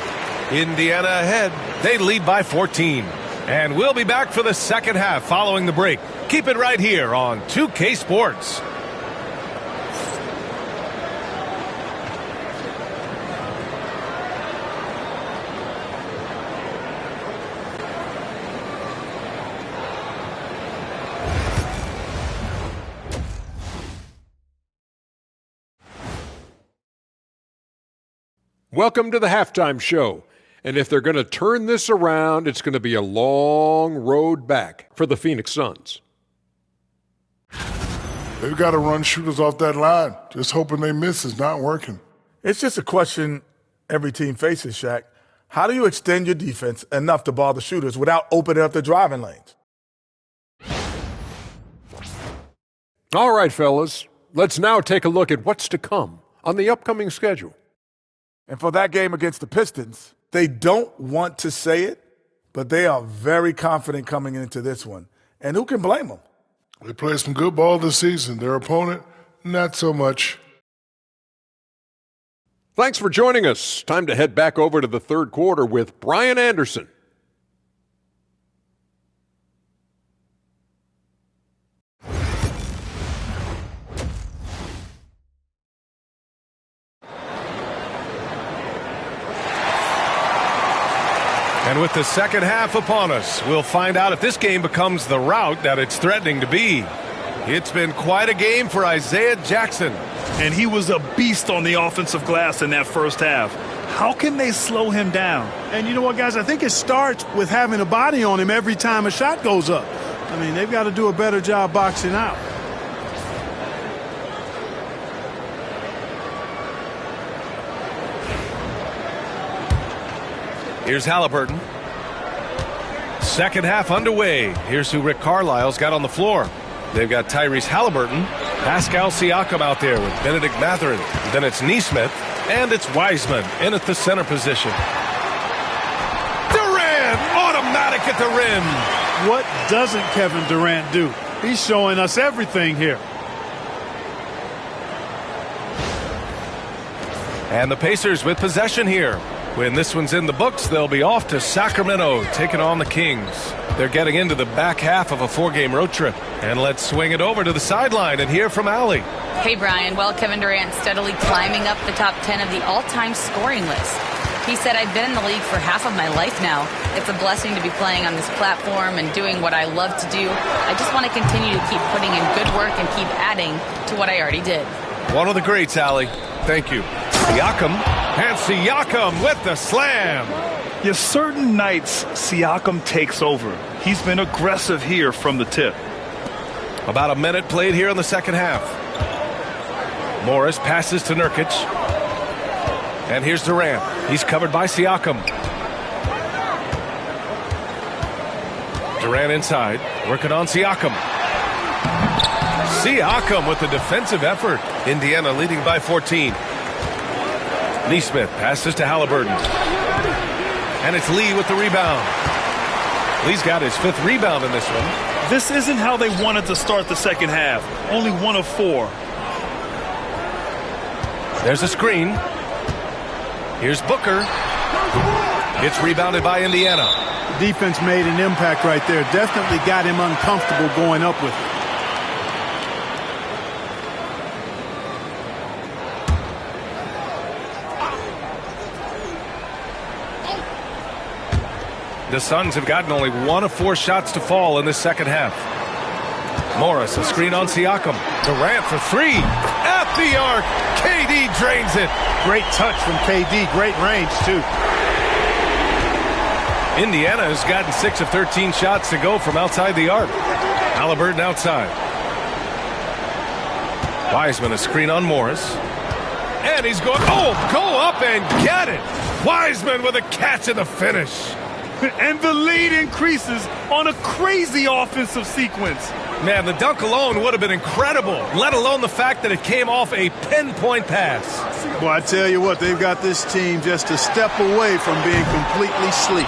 Indiana ahead. They lead by 14. And we'll be back for the second half following the break. Keep it right here on 2K Sports. Welcome to the halftime show. And if they're going to turn this around, it's going to be a long road back for the Phoenix Suns. They've got to run shooters off that line. Just hoping they miss is not working. It's just a question every team faces, Shaq. How do you extend your defense enough to bother shooters without opening up the driving lanes? All right, fellas. Let's now take a look at what's to come on the upcoming schedule. And for that game against the Pistons, they don't want to say it, but they are very confident coming into this one. And who can blame them? They played some good ball this season. Their opponent, not so much. Thanks for joining us. Time to head back over to the third quarter with Brian Anderson. And with the second half upon us, we'll find out if this game becomes the rout that it's threatening to be. It's been quite a game for Isaiah Jackson. And he was a beast on the offensive glass in that first half. How can they slow him down? And you know what, guys? I think it starts with having a body on him every time a shot goes up. I mean, they've got to do a better job boxing out. Here's Halliburton. Second half underway. Here's who Rick Carlisle's got on the floor. They've got Tyrese Halliburton, Pascal Siakam out there with Benedict Mathurin. Then it's Nesmith, and it's Wiseman in at the center position. Durant, automatic at the rim. What doesn't Kevin Durant do? He's showing us everything here. And the Pacers with possession here. When this one's in the books, they'll be off to Sacramento, taking on the Kings. They're getting into the back half of a 4-game road trip. And let's swing it over to the sideline and hear from Allie. Hey, Brian. Well, Kevin Durant steadily climbing up the top 10 of the all-time scoring list. He said, I've been in the league for half of my life now. It's a blessing to be playing on this platform and doing what I love to do. I just want to continue to keep putting in good work and keep adding to what I already did. One of the greats, Allie. Thank you. Siakam, and Siakam with the slam. Yes, certain nights Siakam takes over. He's been aggressive here from the tip. About a minute played here in the second half. Morris passes to Nurkic. And here's Durant. He's covered by Siakam. Durant inside, working on Siakam. Siakam with the defensive effort. Indiana leading by 14. Neesmith passes to Halliburton. And it's Lee with the rebound. Lee's got his 5th rebound in this one. This isn't how they wanted to start the second half. Only 1 of 4. There's a screen. Here's Booker. It's rebounded by Indiana. The defense made an impact right there. Definitely got him uncomfortable going up with it. The Suns have gotten only 1 of 4 shots to fall in this second half. Morris, a screen on Siakam. Durant for 3. At the arc. KD drains it. Great touch from KD. Great range, too. Indiana has gotten 6 of 13 shots to go from outside the arc. Halliburton outside. Wiseman, a screen on Morris. And he's going, go up and get it. Wiseman with a catch in the finish. And the lead increases on a crazy offensive sequence. Man, the dunk alone would have been incredible, let alone the fact that it came off a pinpoint pass. Well, I tell you what, they've got this team just a step away from being completely sleep.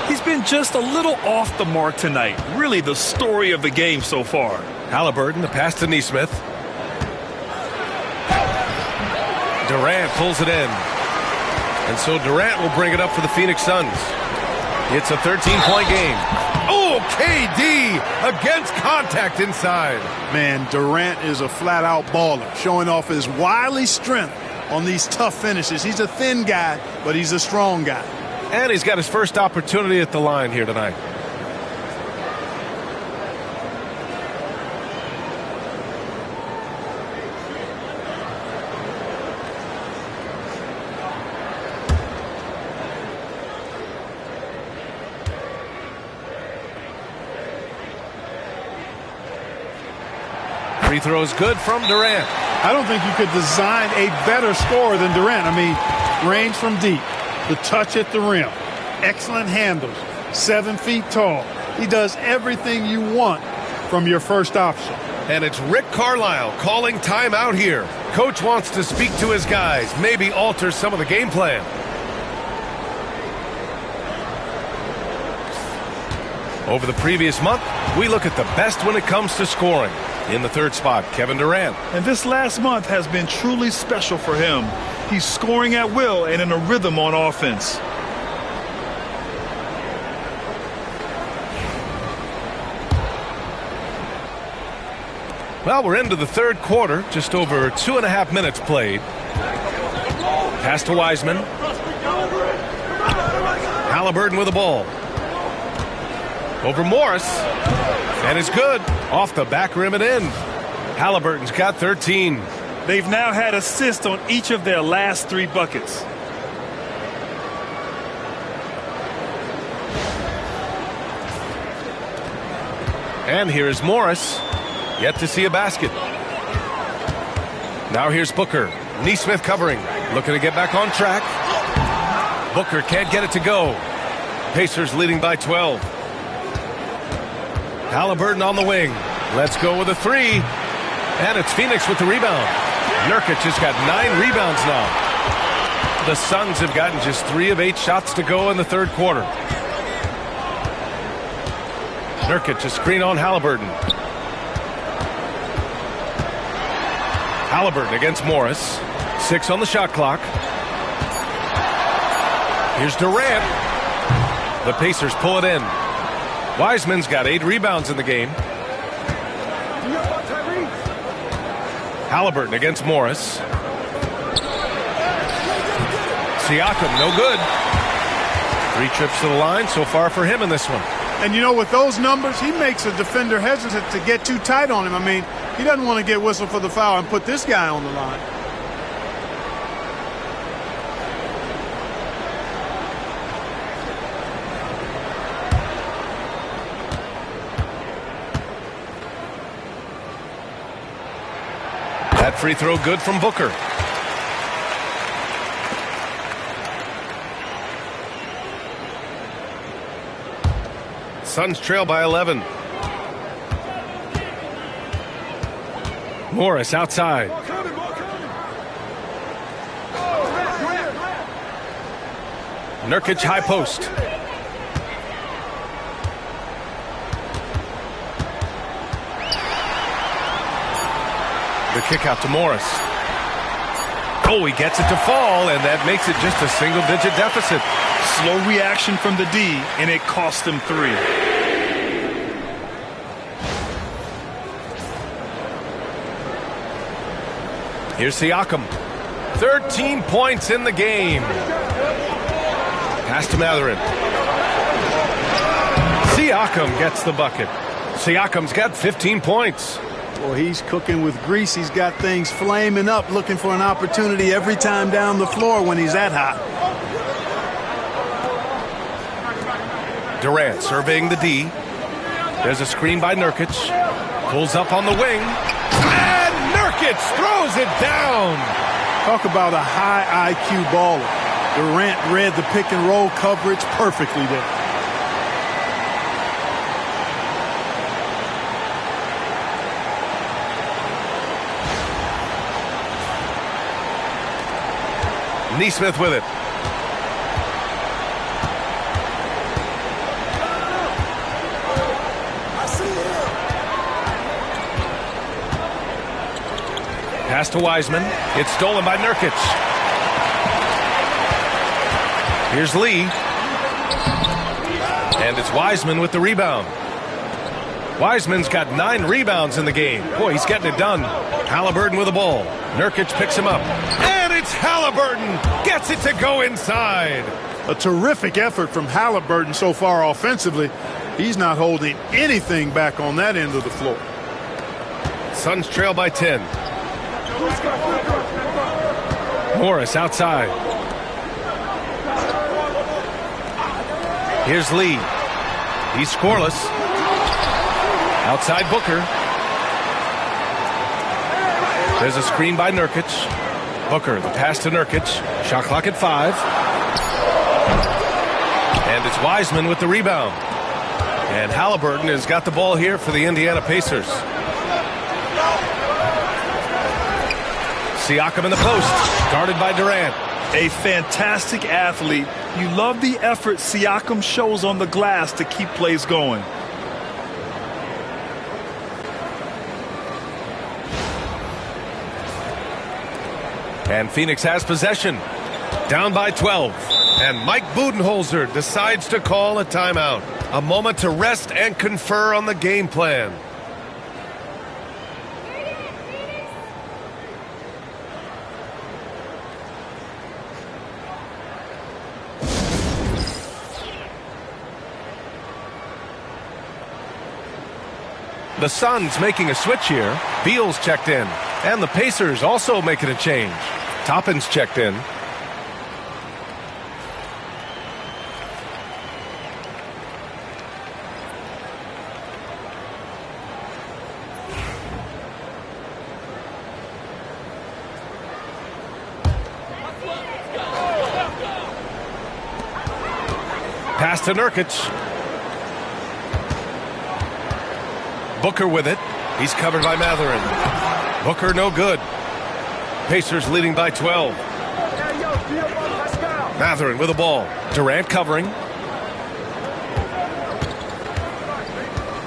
He's been just a little off the mark tonight. Really the story of the game so far. Halliburton, the pass to Neesmith. Durant pulls it in. And so Durant will bring it up for the Phoenix Suns. It's a 13-point game. Oh, KD against contact inside. Man, Durant is a flat-out baller, showing off his wily strength on these tough finishes. He's a thin guy, but he's a strong guy. And he's got his first opportunity at the line here tonight. Free throw is good from Durant. I don't think you could design a better scorer than Durant. I mean, range from deep, the touch at the rim, excellent handles, 7 feet tall. He does everything you want from your first option. And it's Rick Carlisle calling timeout here. Coach wants to speak to his guys, maybe alter some of the game plan. Over the previous month, we look at the best when it comes to scoring. In the 3rd spot, Kevin Durant. And this last month has been truly special for him. He's scoring at will and in a rhythm on offense. Well, we're into the 3rd quarter, just over 2.5 minutes played. Pass to Wiseman. Halliburton with the ball. Over Morris. And it's good. Off the back rim and in. Halliburton's got 13. They've now had assists on each of their last 3 buckets. And here's Morris. Yet to see a basket. Now here's Booker. Neesmith covering. Looking to get back on track. Booker can't get it to go. Pacers leading by 12. Halliburton on the wing. Let's go with a 3. And it's Phoenix with the rebound. Nurkic has got 9 rebounds now. The Suns have gotten just 3 of 8 shots to go in the 3rd quarter. Nurkic a screen on Halliburton. Halliburton against Morris. 6 on the shot clock. Here's Durant. The Pacers pull it in. Wiseman's got 8 rebounds in the game. Halliburton against Morris. Siakam, no good. 3 trips to the line so far for him in this one. And you know, with those numbers, he makes a defender hesitant to get too tight on him. I mean, he doesn't want to get whistled for the foul and put this guy on the line. That free throw good from Booker. Suns trail by 11. Morris outside. Nurkic high post. The kick out to Morris. Oh, he gets it to fall, and that makes it just a single-digit deficit. Slow reaction from the D, and it cost him 3. Here's Siakam. 13 points in the game. Pass to Mathurin. Siakam gets the bucket. Siakam's got 15 points. Well, he's cooking with grease. He's got things flaming up, looking for an opportunity every time down the floor when he's that hot. Durant surveying the D. There's a screen by Nurkic. Pulls up on the wing. And Nurkic throws it down. Talk about a high IQ baller. Durant read the pick and roll coverage perfectly there. Nesmith with it. Pass to Wiseman. It's stolen by Nurkic. Here's Lee. And it's Wiseman with the rebound. Wiseman's got 9 rebounds in the game. Boy, he's getting it done. Halliburton with the ball. Nurkic picks him up. And it's Halliburton. Gets it to go inside. A terrific effort from Halliburton so far offensively. He's not holding anything back on that end of the floor. Suns trail by 10. Morris outside. Here's Lee. He's scoreless. Outside Booker. There's a screen by Nurkic. Booker, the pass to Nurkic. Shot clock at 5. And it's Wiseman with the rebound. And Halliburton has got the ball here for the Indiana Pacers. Siakam in the post, guarded by Durant. A fantastic athlete. You love the effort Siakam shows on the glass to keep plays going. And Phoenix has possession. Down by 12. And Mike Budenholzer decides to call a timeout. A moment to rest and confer on the game plan. The Suns making a switch here. Beal's checked in. And the Pacers also making a change. Toppin's checked in. Pass to Nurkic. Booker with it. He's covered by Mathurin. Booker no good. Pacers leading by 12. Mathurin with the ball. Durant covering.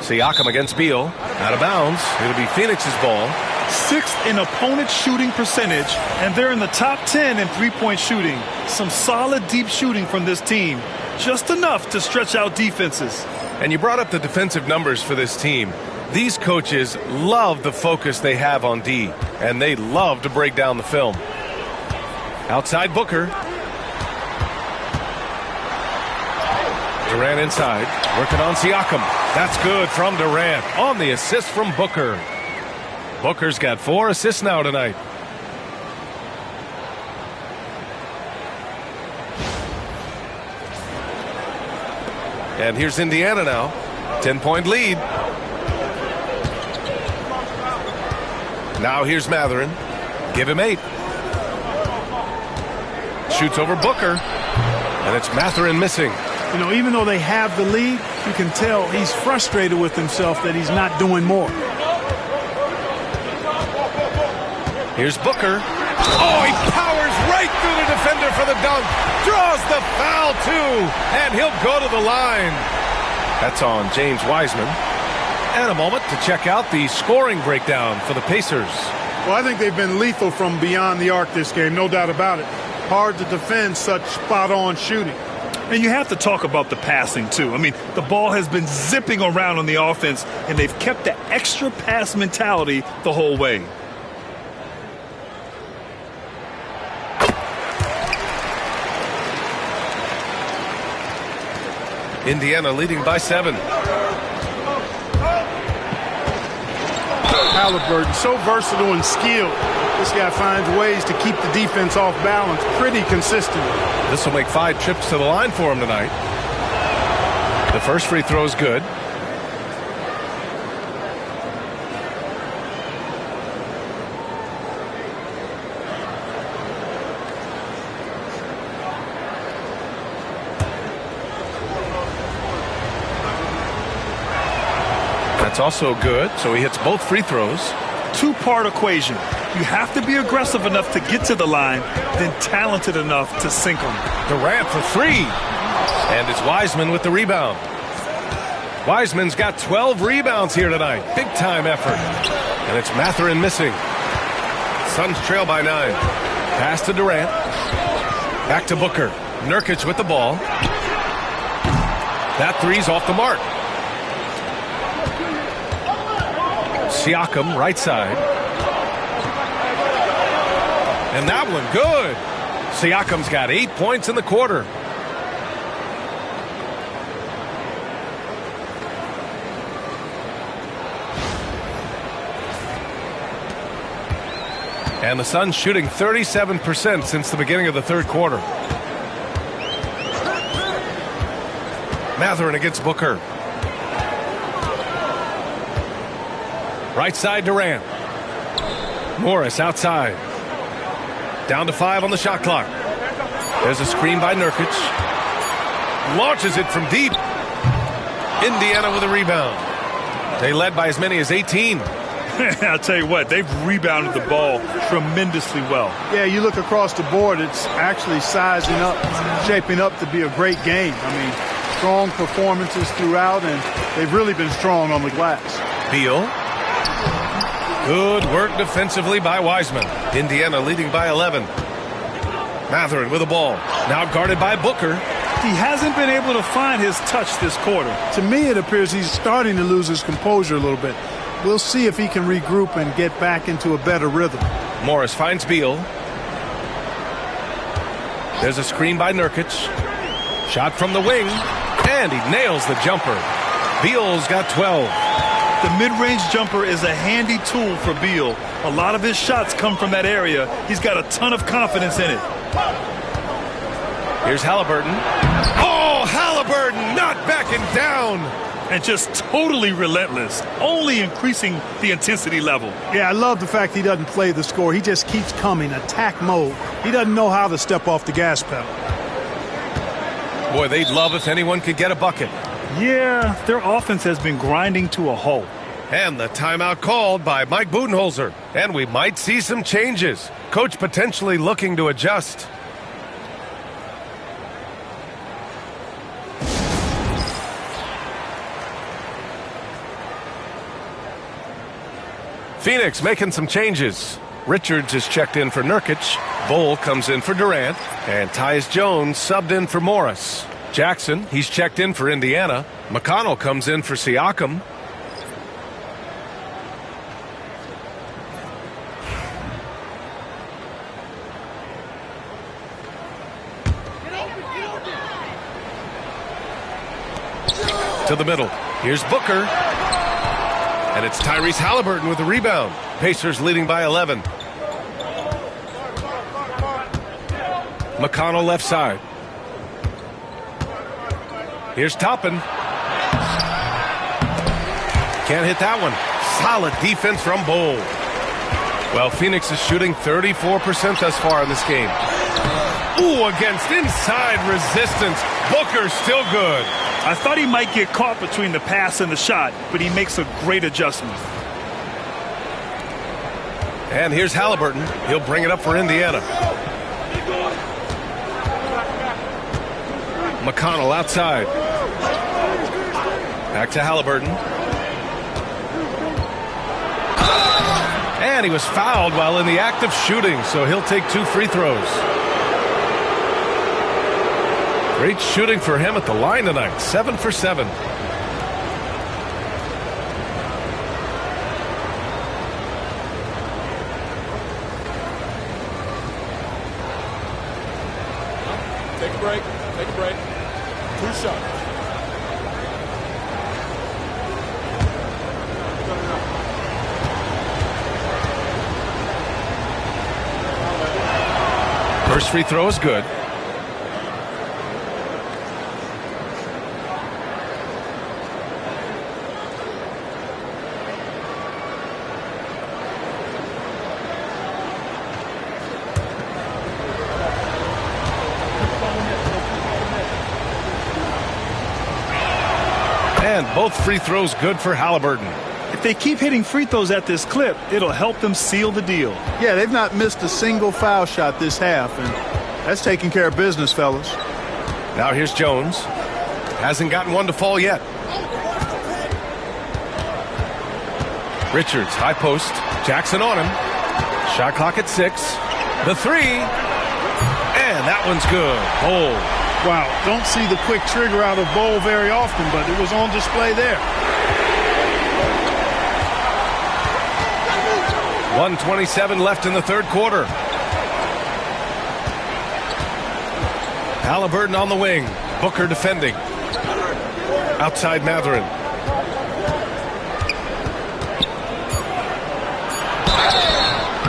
Siakam against Beal. Out of bounds. It'll be Phoenix's ball. 6th in opponent shooting percentage, and they're in the top 10 in three-point shooting. Some solid deep shooting from this team. Just enough to stretch out defenses. And you brought up the defensive numbers for this team. These coaches love the focus they have on D, and they love to break down the film. Outside Booker. Durant inside, working on Siakam. That's good from Durant on the assist from Booker. Booker's got 4 assists now tonight. And here's Indiana now. 10-point lead. Now here's Mathurin. Give him 8. Shoots over Booker. And it's Mathurin missing. You know, even though they have the lead, You can tell he's frustrated with himself that he's not doing more. Here's Booker. Oh, he powers right through the defender for the dunk. Draws the foul, too. And he'll go to the line. That's on James Wiseman. And a moment to check out the scoring breakdown for the Pacers. Well, I think they've been lethal from beyond the arc this game, no doubt about it. Hard to defend such spot-on shooting. And you have to talk about the passing, too. I mean, the ball has been zipping around on the offense, and they've kept the extra pass mentality the whole way. Indiana leading by 7. Haliburton, so versatile and skilled. This guy finds ways to keep the defense off balance pretty consistently. This will make 5 trips to the line for him tonight. The first free throw is good. That's also good, so he hits both free throws. Two-part equation. You have to be aggressive enough to get to the line, then talented enough to sink them. Durant for 3. And it's Wiseman with the rebound. Wiseman's got 12 rebounds here tonight. Big-time effort. And it's Mathurin missing. Suns trail by 9. Pass to Durant. Back to Booker. Nurkic with the ball. That three's off the mark. Siakam, right side. And that one, good. Siakam's got 8 points in the quarter. And the Suns shooting 37% since the beginning of the third quarter. Mathurin against Booker. Right side, Durant. Morris outside. Down to 5 on the shot clock. There's a screen by Nurkic. Launches it from deep. Indiana with a rebound. They led by as many as 18. I'll tell you what, they've rebounded the ball tremendously well. Yeah, you look across the board, it's actually sizing up, shaping up to be a great game. I mean, strong performances throughout, and they've really been strong on the glass. Beal. Good work defensively by Wiseman. Indiana leading by 11. Mathurin with the ball. Now guarded by Booker. He hasn't been able to find his touch this quarter. To me, it appears he's starting to lose his composure a little bit. We'll see if he can regroup and get back into a better rhythm. Morris finds Beal. There's a screen by Nurkic. Shot from the wing. And he nails the jumper. Beal's got 12. The mid-range jumper is a handy tool for Beal. A lot of his shots come from that area. He's got a ton of confidence in it. Here's Haliburton. Oh, Haliburton not backing down. And just totally relentless, only increasing the intensity level. Yeah, I love the fact he doesn't play the score. He just keeps coming, attack mode. He doesn't know how to step off the gas pedal. Boy, they'd love if anyone could get a bucket. Yeah, their offense has been grinding to a halt. And the timeout called by Mike Budenholzer. And we might see some changes. Coach potentially looking to adjust. Phoenix making some changes. Richards is checked in for Nurkic. Bol comes in for Durant. And Tyus Jones subbed in for Morris. Jackson, he's checked in for Indiana. McConnell comes in for Siakam. To the middle. Here's Booker. And it's Tyrese Haliburton with the rebound. Pacers leading by 11. McConnell left side. Here's Toppin. Can't hit that one. Solid defense from Bol. Well, Phoenix is shooting 34% thus far in this game. Ooh, against inside resistance. Booker's still good. I thought he might get caught between the pass and the shot, but he makes a great adjustment. And here's Halliburton. He'll bring it up for Indiana. McConnell outside. Back to Halliburton. And he was fouled while in the act of shooting, so he'll take 2 free throws. Great shooting for him at the line tonight. 7 for 7. Take a break. Take a break. 2 shots. First free throw is good. And both free throws good for Halliburton. If they keep hitting free throws at this clip, it'll help them seal the deal. Yeah, they've not missed a single foul shot this half, and that's taking care of business, fellas. Now here's Jones. Hasn't gotten one to fall yet. Richards, high post. Jackson on him. Shot clock at 6. The 3. And that one's good. Bol. Wow, don't see the quick trigger out of Bol very often, but it was on display there. 1:27 left in the third quarter. Halliburton on the wing. Booker defending. Outside Mathurin.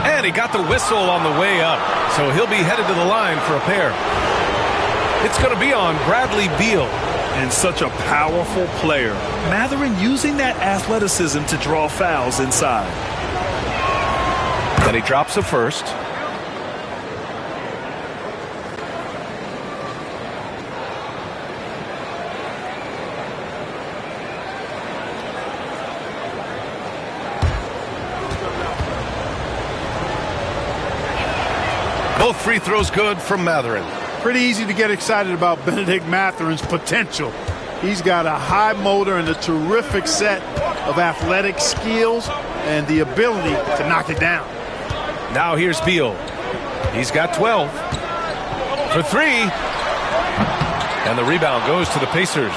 And he got the whistle on the way up, so he'll be headed to the line for a pair. It's going to be on Bradley Beal. And such a powerful player. Mathurin using that athleticism to draw fouls inside. Then he drops a first. Both free throws good from Mathurin. Pretty easy to get excited about Bennedict Mathurin's potential. He's got a high motor and a terrific set of athletic skills and the ability to knock it down. Now here's Beal. He's got 12. For 3. And the rebound goes to the Pacers.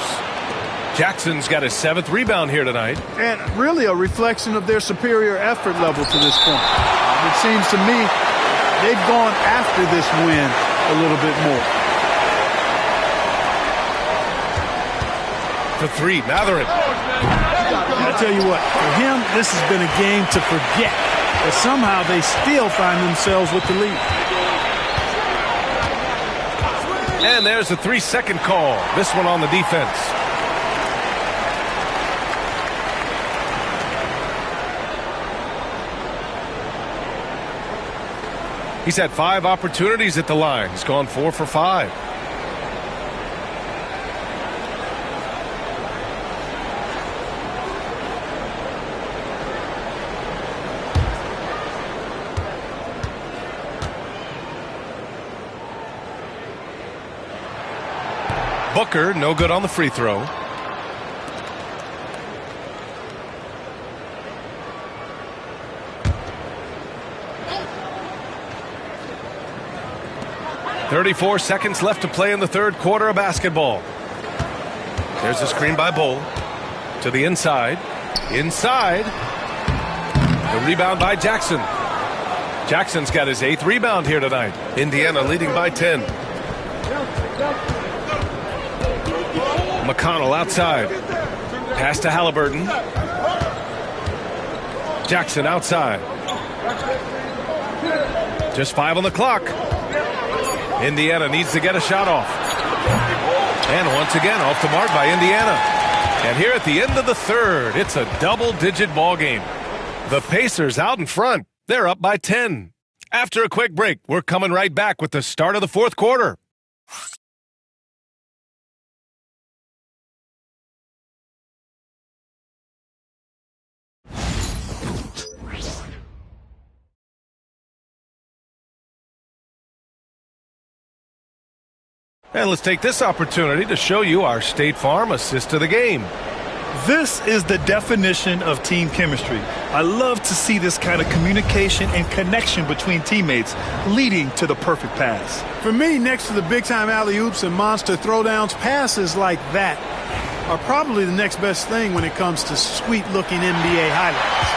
Jackson's got his 7th rebound here tonight. And really a reflection of their superior effort level to this point. It seems to me they've gone after this win a little bit more. For 3, Mathurin. I tell you what, for him, this has been a game to forget. But somehow they still find themselves with the lead. And there's a 3-second call. This one on the defense. He's had 5 opportunities at the line. He's gone 4 for 5. Booker, no good on the free throw. .34 seconds left to play in the third quarter of basketball. There's a screen by Bol. To the inside. Inside. The rebound by Jackson. Jackson's got his 8th rebound here tonight. Indiana leading by 10. McConnell outside. Pass to Halliburton. Jackson outside. Just 5 on the clock. Indiana needs to get a shot off. And once again, off the mark by Indiana. And here at the end of the third, it's a double-digit ball game. The Pacers out in front. They're up by 10. After a quick break, we're coming right back with the start of the fourth quarter. And let's take this opportunity to show you our State Farm assist of the game. This is the definition of team chemistry. I love to see this kind of communication and connection between teammates leading to the perfect pass. For me, next to the big-time alley-oops and monster throwdowns, passes like that are probably the next best thing when it comes to sweet-looking NBA highlights.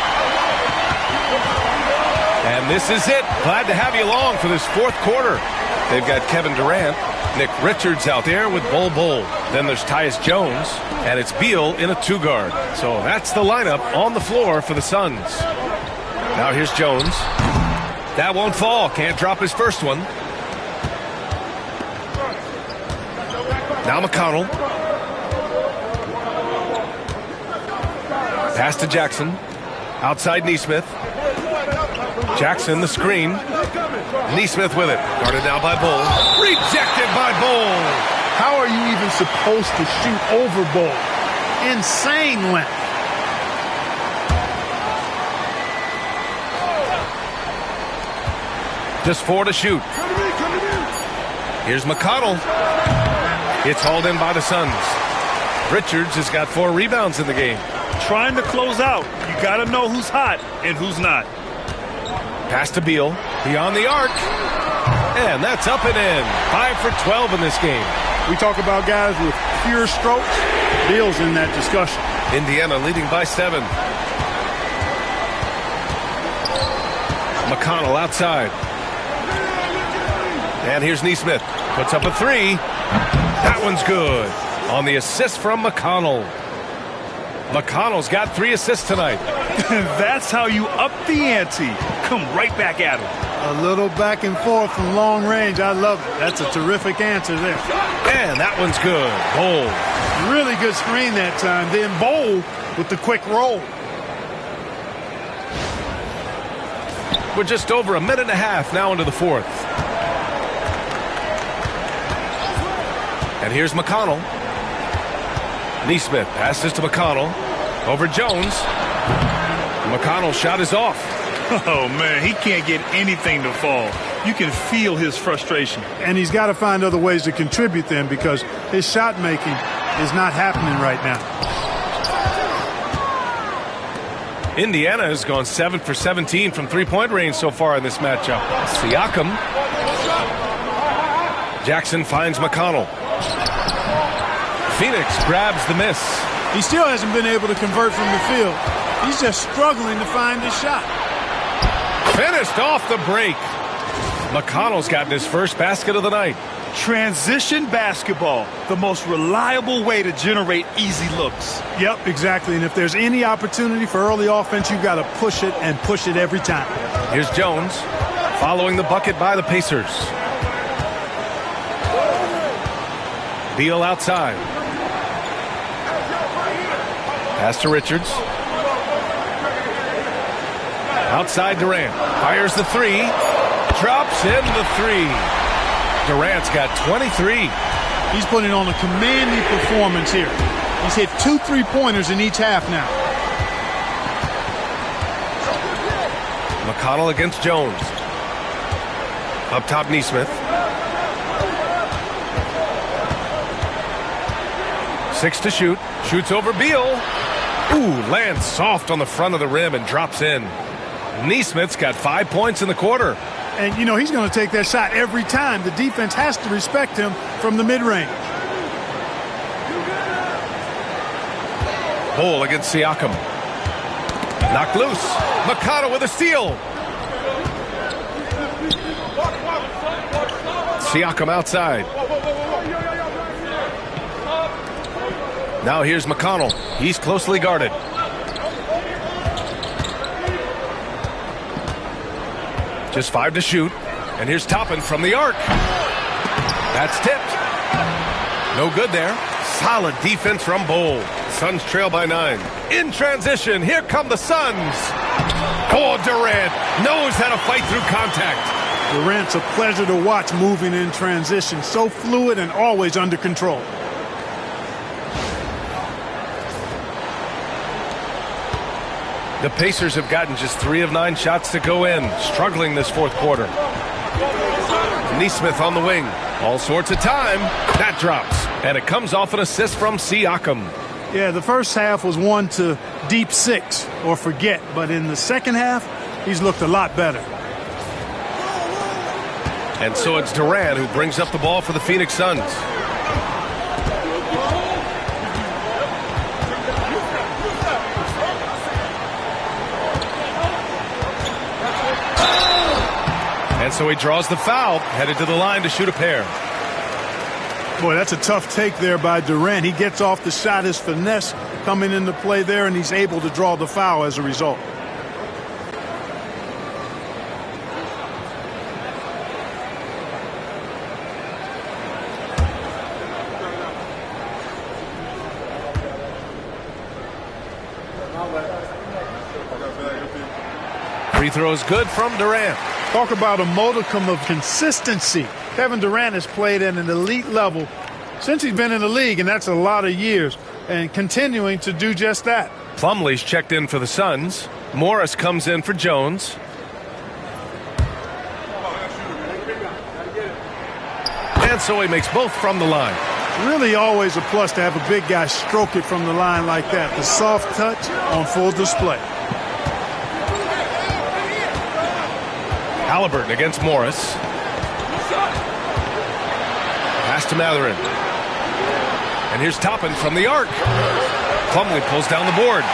And this is it. Glad to have you along for this fourth quarter. They've got Kevin Durant, Nick Richards out there with Bol Bol. Then there's Tyus Jones, and it's Beal in a two-guard. So that's the lineup on the floor for the Suns. Now here's Jones. That won't fall. Can't drop his first one. Now McConnell. Pass to Jackson. Outside Nesmith. Jackson the screen. Nesmith with it. Guarded now by Bol. Rejected by Bol. How are you even supposed to shoot over Bol? Insane length. Just 4 to shoot. Here's McConnell. It's hauled in by the Suns. Richards has got 4 rebounds in the game. Trying to close out, you got to know who's hot and who's not. Pass to Beal. Beyond the arc. And that's up and in. 5 for 12 in this game. We talk about guys with pure strokes. Beal's in that discussion. Indiana leading by 7. McConnell outside. And here's Nesmith. Puts up a 3. That one's good. On the assist from McConnell. McConnell's got 3 assists tonight. That's how you up the ante. Come right back at him. A little back and forth from long range. I love it. That's a terrific answer there. And that one's good. Bol. Really good screen that time. Then Bol with the quick roll. We're just over a minute and a half now into the fourth. And here's McConnell. Nesmith passes to McConnell. Over Jones. McConnell's shot is off. Oh, man, he can't get anything to fall. You can feel his frustration. And he's got to find other ways to contribute then because his shot making is not happening right now. Indiana has gone 7 for 17 from three-point range so far in this matchup. Siakam. Jackson finds McConnell. Phoenix grabs the miss. He still hasn't been able to convert from the field. He's just struggling to find his shot. Finished off the break. McConnell's gotten his first basket of the night. Transition basketball, the most reliable way to generate easy looks. Yep, exactly. And if there's any opportunity for early offense, you've got to push it and push it every time. Here's Jones following the bucket by the Pacers. Beal outside. Pass to Richards. Outside Durant. Fires the 3. Drops in the 3. Durant's got 23. He's putting on a commanding performance here. He's hit 2 3-pointers in each half now. McConnell against Jones. Up top Nesmith. 6 to shoot. Shoots over Beal. Ooh, lands soft on the front of the rim and drops in. Nesmith's got 5 points in the quarter. And, you know, he's going to take that shot every time. The defense has to respect him from the mid-range. Bol against Siakam. Knocked loose. McConnell with a steal. Siakam outside. Now here's McConnell. He's closely guarded. Just 5 to shoot. And here's Toppin from the arc. That's tipped. No good there. Solid defense from Bol. Suns trail by 9. In transition, here come the Suns. Oh, Durant knows how to fight through contact. Durant's a pleasure to watch moving in transition. So fluid and always under control. The Pacers have gotten just 3 of 9 shots to go in, struggling this fourth quarter. Neesmith on the wing. All sorts of time. That drops. And it comes off an assist from Siakam. Yeah, the first half was one to deep six or forget. But in the second half, he's looked a lot better. And so it's Durant who brings up the ball for the Phoenix Suns. And so he draws the foul, headed to the line to shoot a pair. Boy, that's a tough take there by Durant. He gets off the shot, his finesse coming into play there, and he's able to draw the foul as a result. Free throw is good from Durant. Talk about a modicum of consistency. Kevin Durant has played at an elite level since he's been in the league, and that's a lot of years, and continuing to do just that. Plumlee's checked in for the Suns. Morris comes in for Jones. And so he makes both from the line. Really always a plus to have a big guy stroke it from the line like that. The soft touch on full display. Haliburton against Morris. Pass to Mathurin. And here's Toppin from the arc. Plumlee pulls down the board.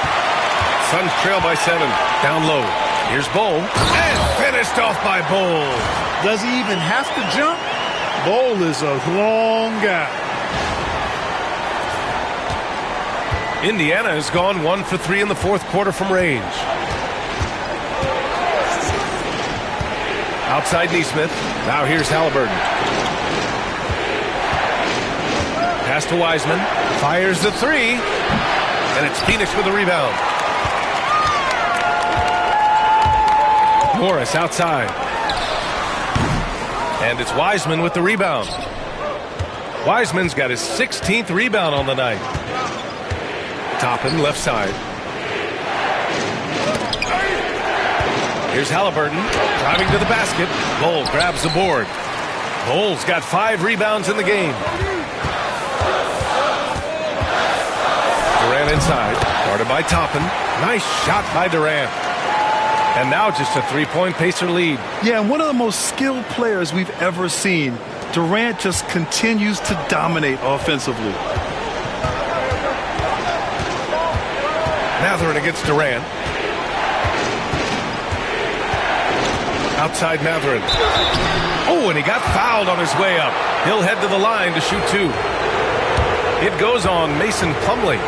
Suns trail by 7. Down low. Here's Bol. And finished off by Bol. Does he even have to jump? Bol is a long guy. Indiana has gone 1 for 3 in the fourth quarter from range. Outside Neesmith. Now here's Haliburton. Pass to Wiseman. Fires the 3. And it's Phoenix with the rebound. Morris outside. And it's Wiseman with the rebound. Wiseman's got his 16th rebound on the night. Toppin left side. Here's Haliburton driving to the basket. Bol grabs the board. Bol's got 5 rebounds in the game. Durant inside, guarded by Toppin. Nice shot by Durant. And now just a 3-point Pacer lead. Yeah, and one of the most skilled players we've ever seen. Durant just continues to dominate offensively. Mathurin against Durant. Outside Mathurin. Oh, and he got fouled on his way up. He'll head to the line to shoot 2. It goes on Mason Plumlee.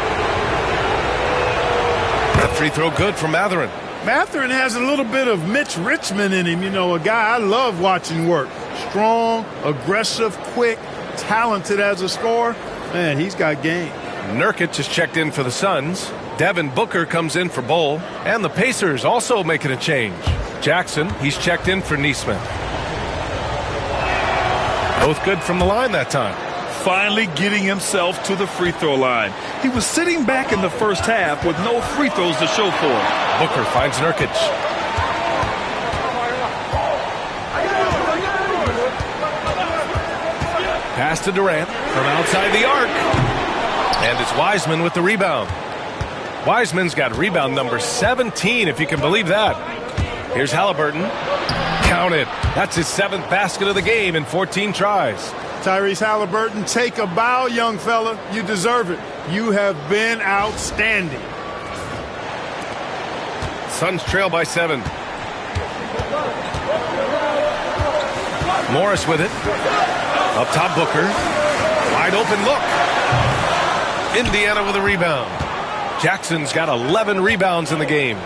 That free throw good for Mathurin. Mathurin has a little bit of Mitch Richmond in him. You know, a guy I love watching work. Strong, aggressive, quick, talented as a scorer. Man, he's got game. Nurkic is checked in for the Suns. Devin Booker comes in for Bol. And the Pacers also making a change. Jackson, he's checked in for Neesmith. Both good from the line that time. Finally getting himself to the free throw line. He was sitting back in the first half with no free throws to show for it. Booker finds Nurkic. Pass to Durant from outside the arc. And it's Wiseman with the rebound. Wiseman's got rebound number 17, if you can believe that. Here's Haliburton. Count it. That's his 7th basket of the game in 14 tries. Tyrese Haliburton, take a bow, young fella. You deserve it. You have been outstanding. Suns trail by 7. Morris with it. Up top, Booker. Wide open look. Indiana with a rebound. Jackson's got 11 rebounds in the game.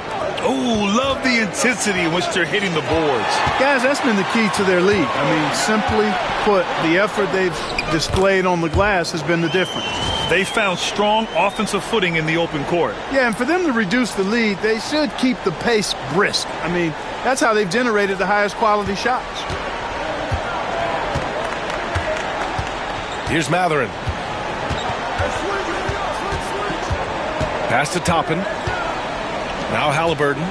Oh, love the intensity in which they're hitting the boards. Guys, that's been the key to their league. I mean, simply put, the effort they've displayed on the glass has been the difference. They found strong offensive footing in the open court. Yeah, and for them to reduce the lead, they should keep the pace brisk. I mean, that's how they've generated the highest quality shots. Here's Mathurin. Pass to Toppin. Now Haliburton.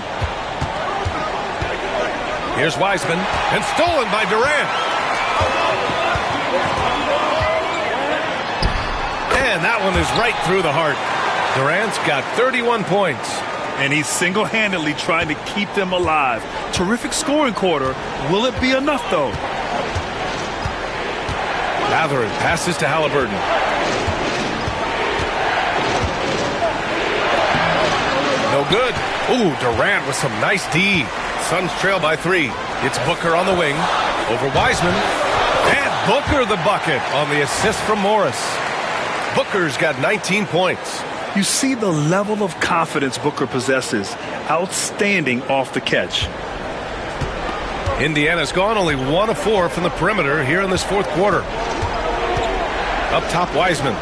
Here's Wiseman, and stolen by Durant. And that one is right through the heart. Durant's got 31 points. And he's single-handedly trying to keep them alive. Terrific scoring quarter. Will it be enough, though? Mathurin passes to Haliburton. No good. Ooh, Durant with some nice D. Suns trail by 3. It's Booker on the wing. Over Wiseman. And Booker the bucket on the assist from Morris. Booker's got 19 points. You see the level of confidence Booker possesses. Outstanding off the catch. Indiana's gone only 1 of 4 from the perimeter here in this fourth quarter. Up top, Wiseman.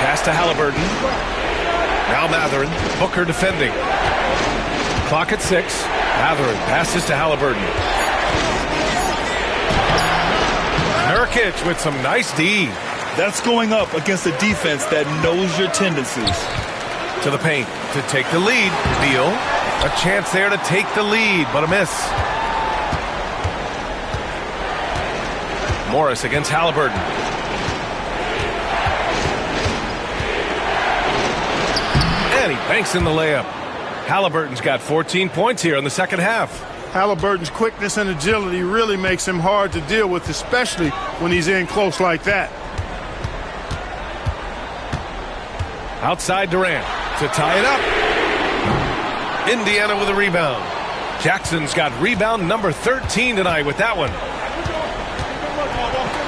Pass to Haliburton. Now Mathurin. Booker defending. Clock at 6. Mathurin passes to Haliburton. Nurkic with some nice D. That's going up against a defense that knows your tendencies. To the paint to take the lead. Beal. A chance there to take the lead, but a miss. Morris against Haliburton. And he banks in the layup. Haliburton's got 14 points here in the second half. Haliburton's quickness and agility really makes him hard to deal with, especially when he's in close like that. Outside Durant to tie it up. Indiana with a rebound. Jackson's got rebound number 13 tonight with that one.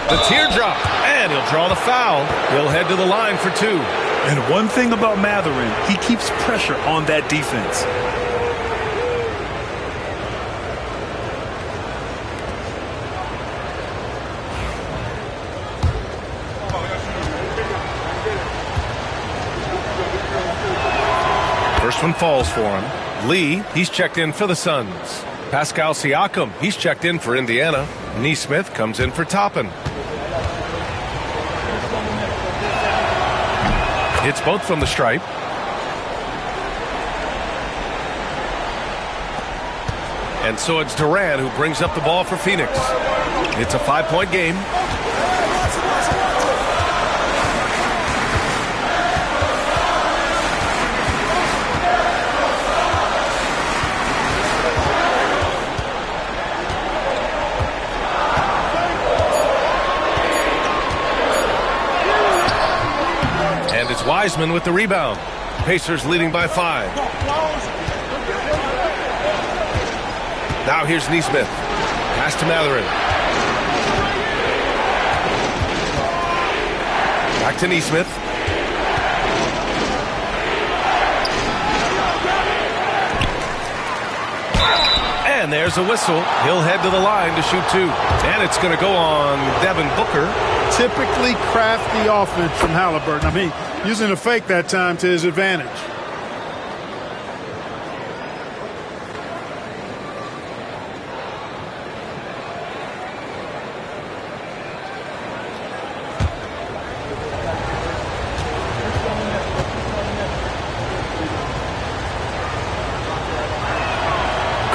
The teardrop, and he'll draw the foul. He'll head to the line for 2. And one thing about Mathurin, he keeps pressure on that defense. First one falls for him. Lee, he's checked in for the Suns. Pascal Siakam, he's checked in for Indiana. Nesmith comes in for Toppin. It's both from the stripe. And so it's Durant who brings up the ball for Phoenix. It's a 5-point game. Wiseman with the rebound. Pacers leading by 5. Now here's Nesmith. Pass to Mathurin. Back to Nesmith. And there's a whistle. He'll head to the line to shoot 2. And it's going to go on Devin Booker. Typically crafty offense from Haliburton. I mean, using a fake that time to his advantage.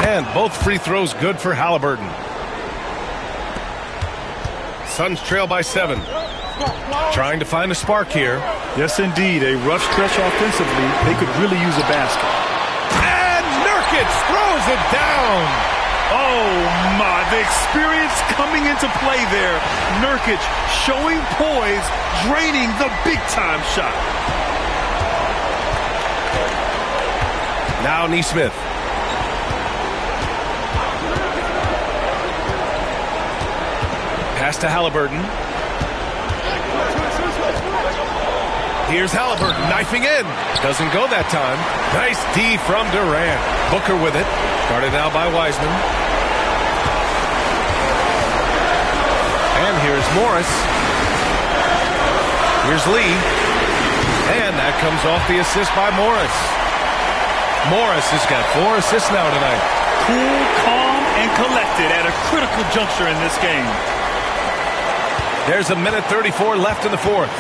And both free throws good for Haliburton. Suns trail by 7. Trying to find a spark here. Yes, indeed. A rough stretch offensively. They could really use a basket. And Nurkic throws it down. Oh, my. The experience coming into play there. Nurkic showing poise, draining the big-time shot. Now Nesmith. Pass to Haliburton. Here's Haliburton knifing in. Doesn't go that time. Nice D from Durant. Booker with it. Guarded now by Wiseman. And here's Morris. Here's Lee. And that comes off the assist by Morris. Morris has got 4 assists now tonight. Cool, calm, and collected at a critical juncture in this game. There's a minute 34 left in the fourth.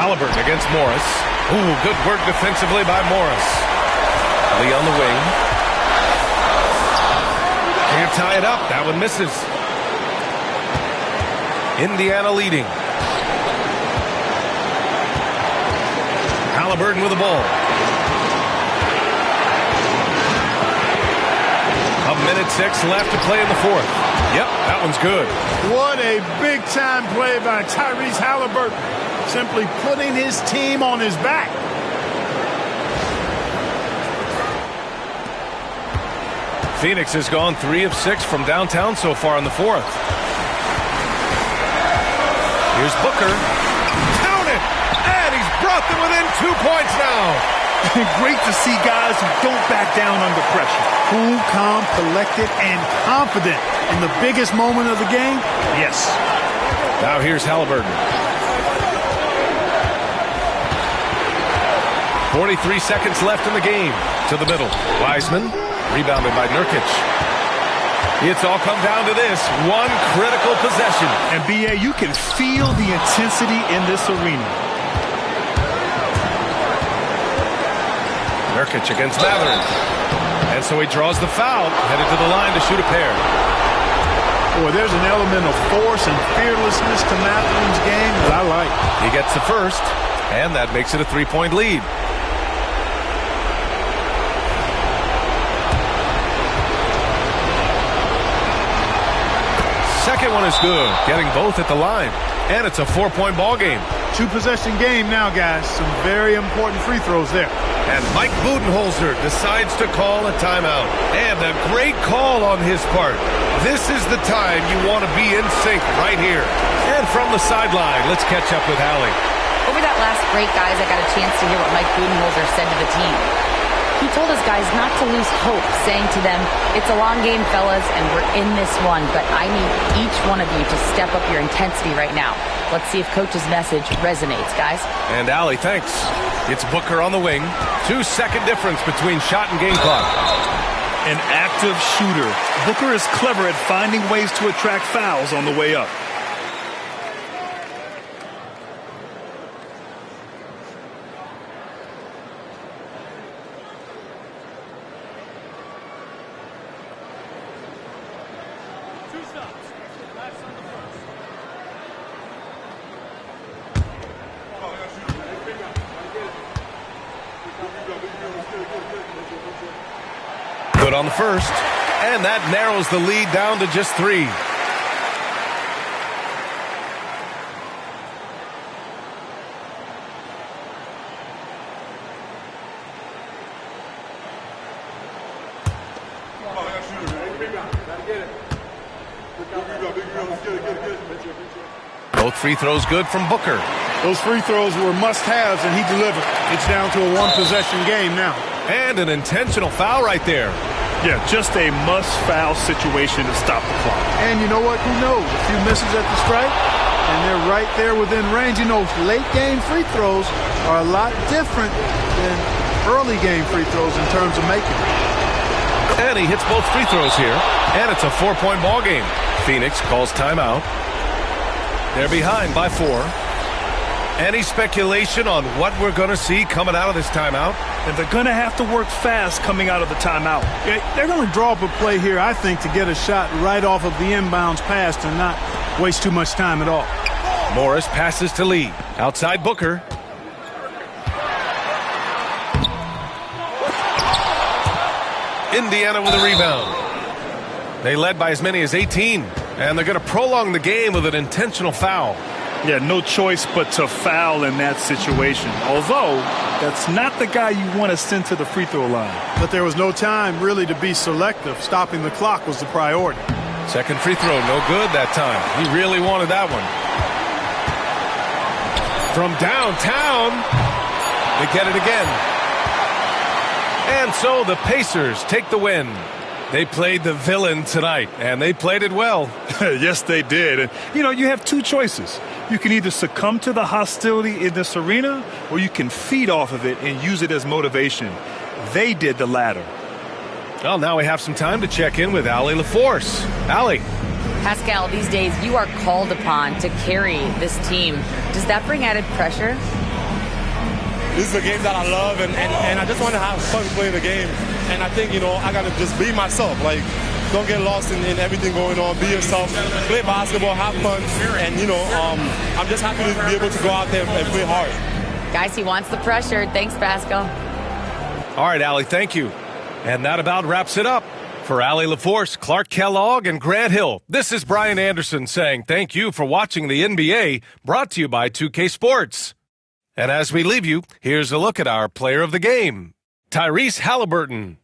Halliburton against Morris. Ooh, good work defensively by Morris. Lee on the wing. Can't tie it up. That one misses. Indiana leading. Halliburton with the ball. A minute 6 left to play in the fourth. Yep, that one's good. What a big-time play by Tyrese Halliburton. Simply putting his team on his back. Phoenix has gone 3 of 6 from downtown so far in the fourth. Here's Booker. Count it! And he's brought them within 2 points now. Great to see guys who don't back down under pressure. Cool, calm, collected, and confident in the biggest moment of the game. Yes. Now here's Halliburton. 43 seconds left in the game. To the middle. Wiseman. Rebounded by Nurkic. It's all come down to this. One critical possession. And, B.A., you can feel the intensity in this arena. Nurkic against Mathurin. And so he draws the foul. Headed to the line to shoot a pair. Boy, there's an element of force and fearlessness to Mathurin's game that I like. He gets the first, and that makes it a 3-point lead. Second one is good, getting both at the line. And it's a 4-point ball game. 2-possession game now, guys. Some very important free throws there. And Mike Budenholzer decides to call a timeout. And a great call on his part. This is the time you want to be in sync right here. And from the sideline, let's catch up with Allie. Over that last break, guys, I got a chance to hear what Mike Budenholzer said to the team. He told his guys not to lose hope, saying to them, it's a long game, fellas, and we're in this one, but I need each one of you to step up your intensity right now. Let's see if Coach's message resonates, guys. And Allie, thanks. It's Booker on the wing. 2-second difference between shot and game clock. An active shooter. Booker is clever at finding ways to attract fouls on the way up. Good on the first, and that narrows the lead down to just 3. Both free throws good from Booker. Those free throws were must-haves, and he delivered. It's down to a 1-possession game now. And an intentional foul right there. Yeah, just a must-foul situation to stop the clock. And you know what? Who knows? A few misses at the stripe, and they're right there within range. You know, late-game free throws are a lot different than early-game free throws in terms of making them. And he hits both free throws here, and it's a 4-point ball game. Phoenix calls timeout. They're behind by 4. Any speculation on what we're going to see coming out of this timeout? And they're going to have to work fast coming out of the timeout. They're going to draw up a play here, I think, to get a shot right off of the inbounds pass and not waste too much time at all. Morris passes to Lee. Outside Booker. Indiana with a rebound. They led by as many as 18. And they're going to prolong the game with an intentional foul. Yeah, no choice but to foul in that situation. Although, that's not the guy you want to send to the free throw line. But there was no time really to be selective. Stopping the clock was the priority. Second free throw, no good that time. He really wanted that one. From downtown, they get it again. And so the Pacers take the win. They played the villain tonight, and they played it well. Yes, they did. And, you know, you have two choices. You can either succumb to the hostility in this arena, or you can feed off of it and use it as motivation. They did the latter. Well, now we have some time to check in with Allie LaForce. Allie. Pascal, these days you are called upon to carry this team. Does that bring added pressure? this is a game that I love, and I just want to have fun playing the game. And I think, I got to just be myself. Like, don't get lost in everything going on. Be yourself. Play basketball, have fun. And, I'm just happy to be able to go out there and play hard. Guys, he wants the pressure. Thanks, Pascal. All right, Allie, thank you. And that about wraps it up. For Allie LaForce, Clark Kellogg, and Grant Hill, this is Brian Anderson saying thank you for watching the NBA, brought to you by 2K Sports. And as we leave you, here's a look at our player of the game, Tyrese Haliburton.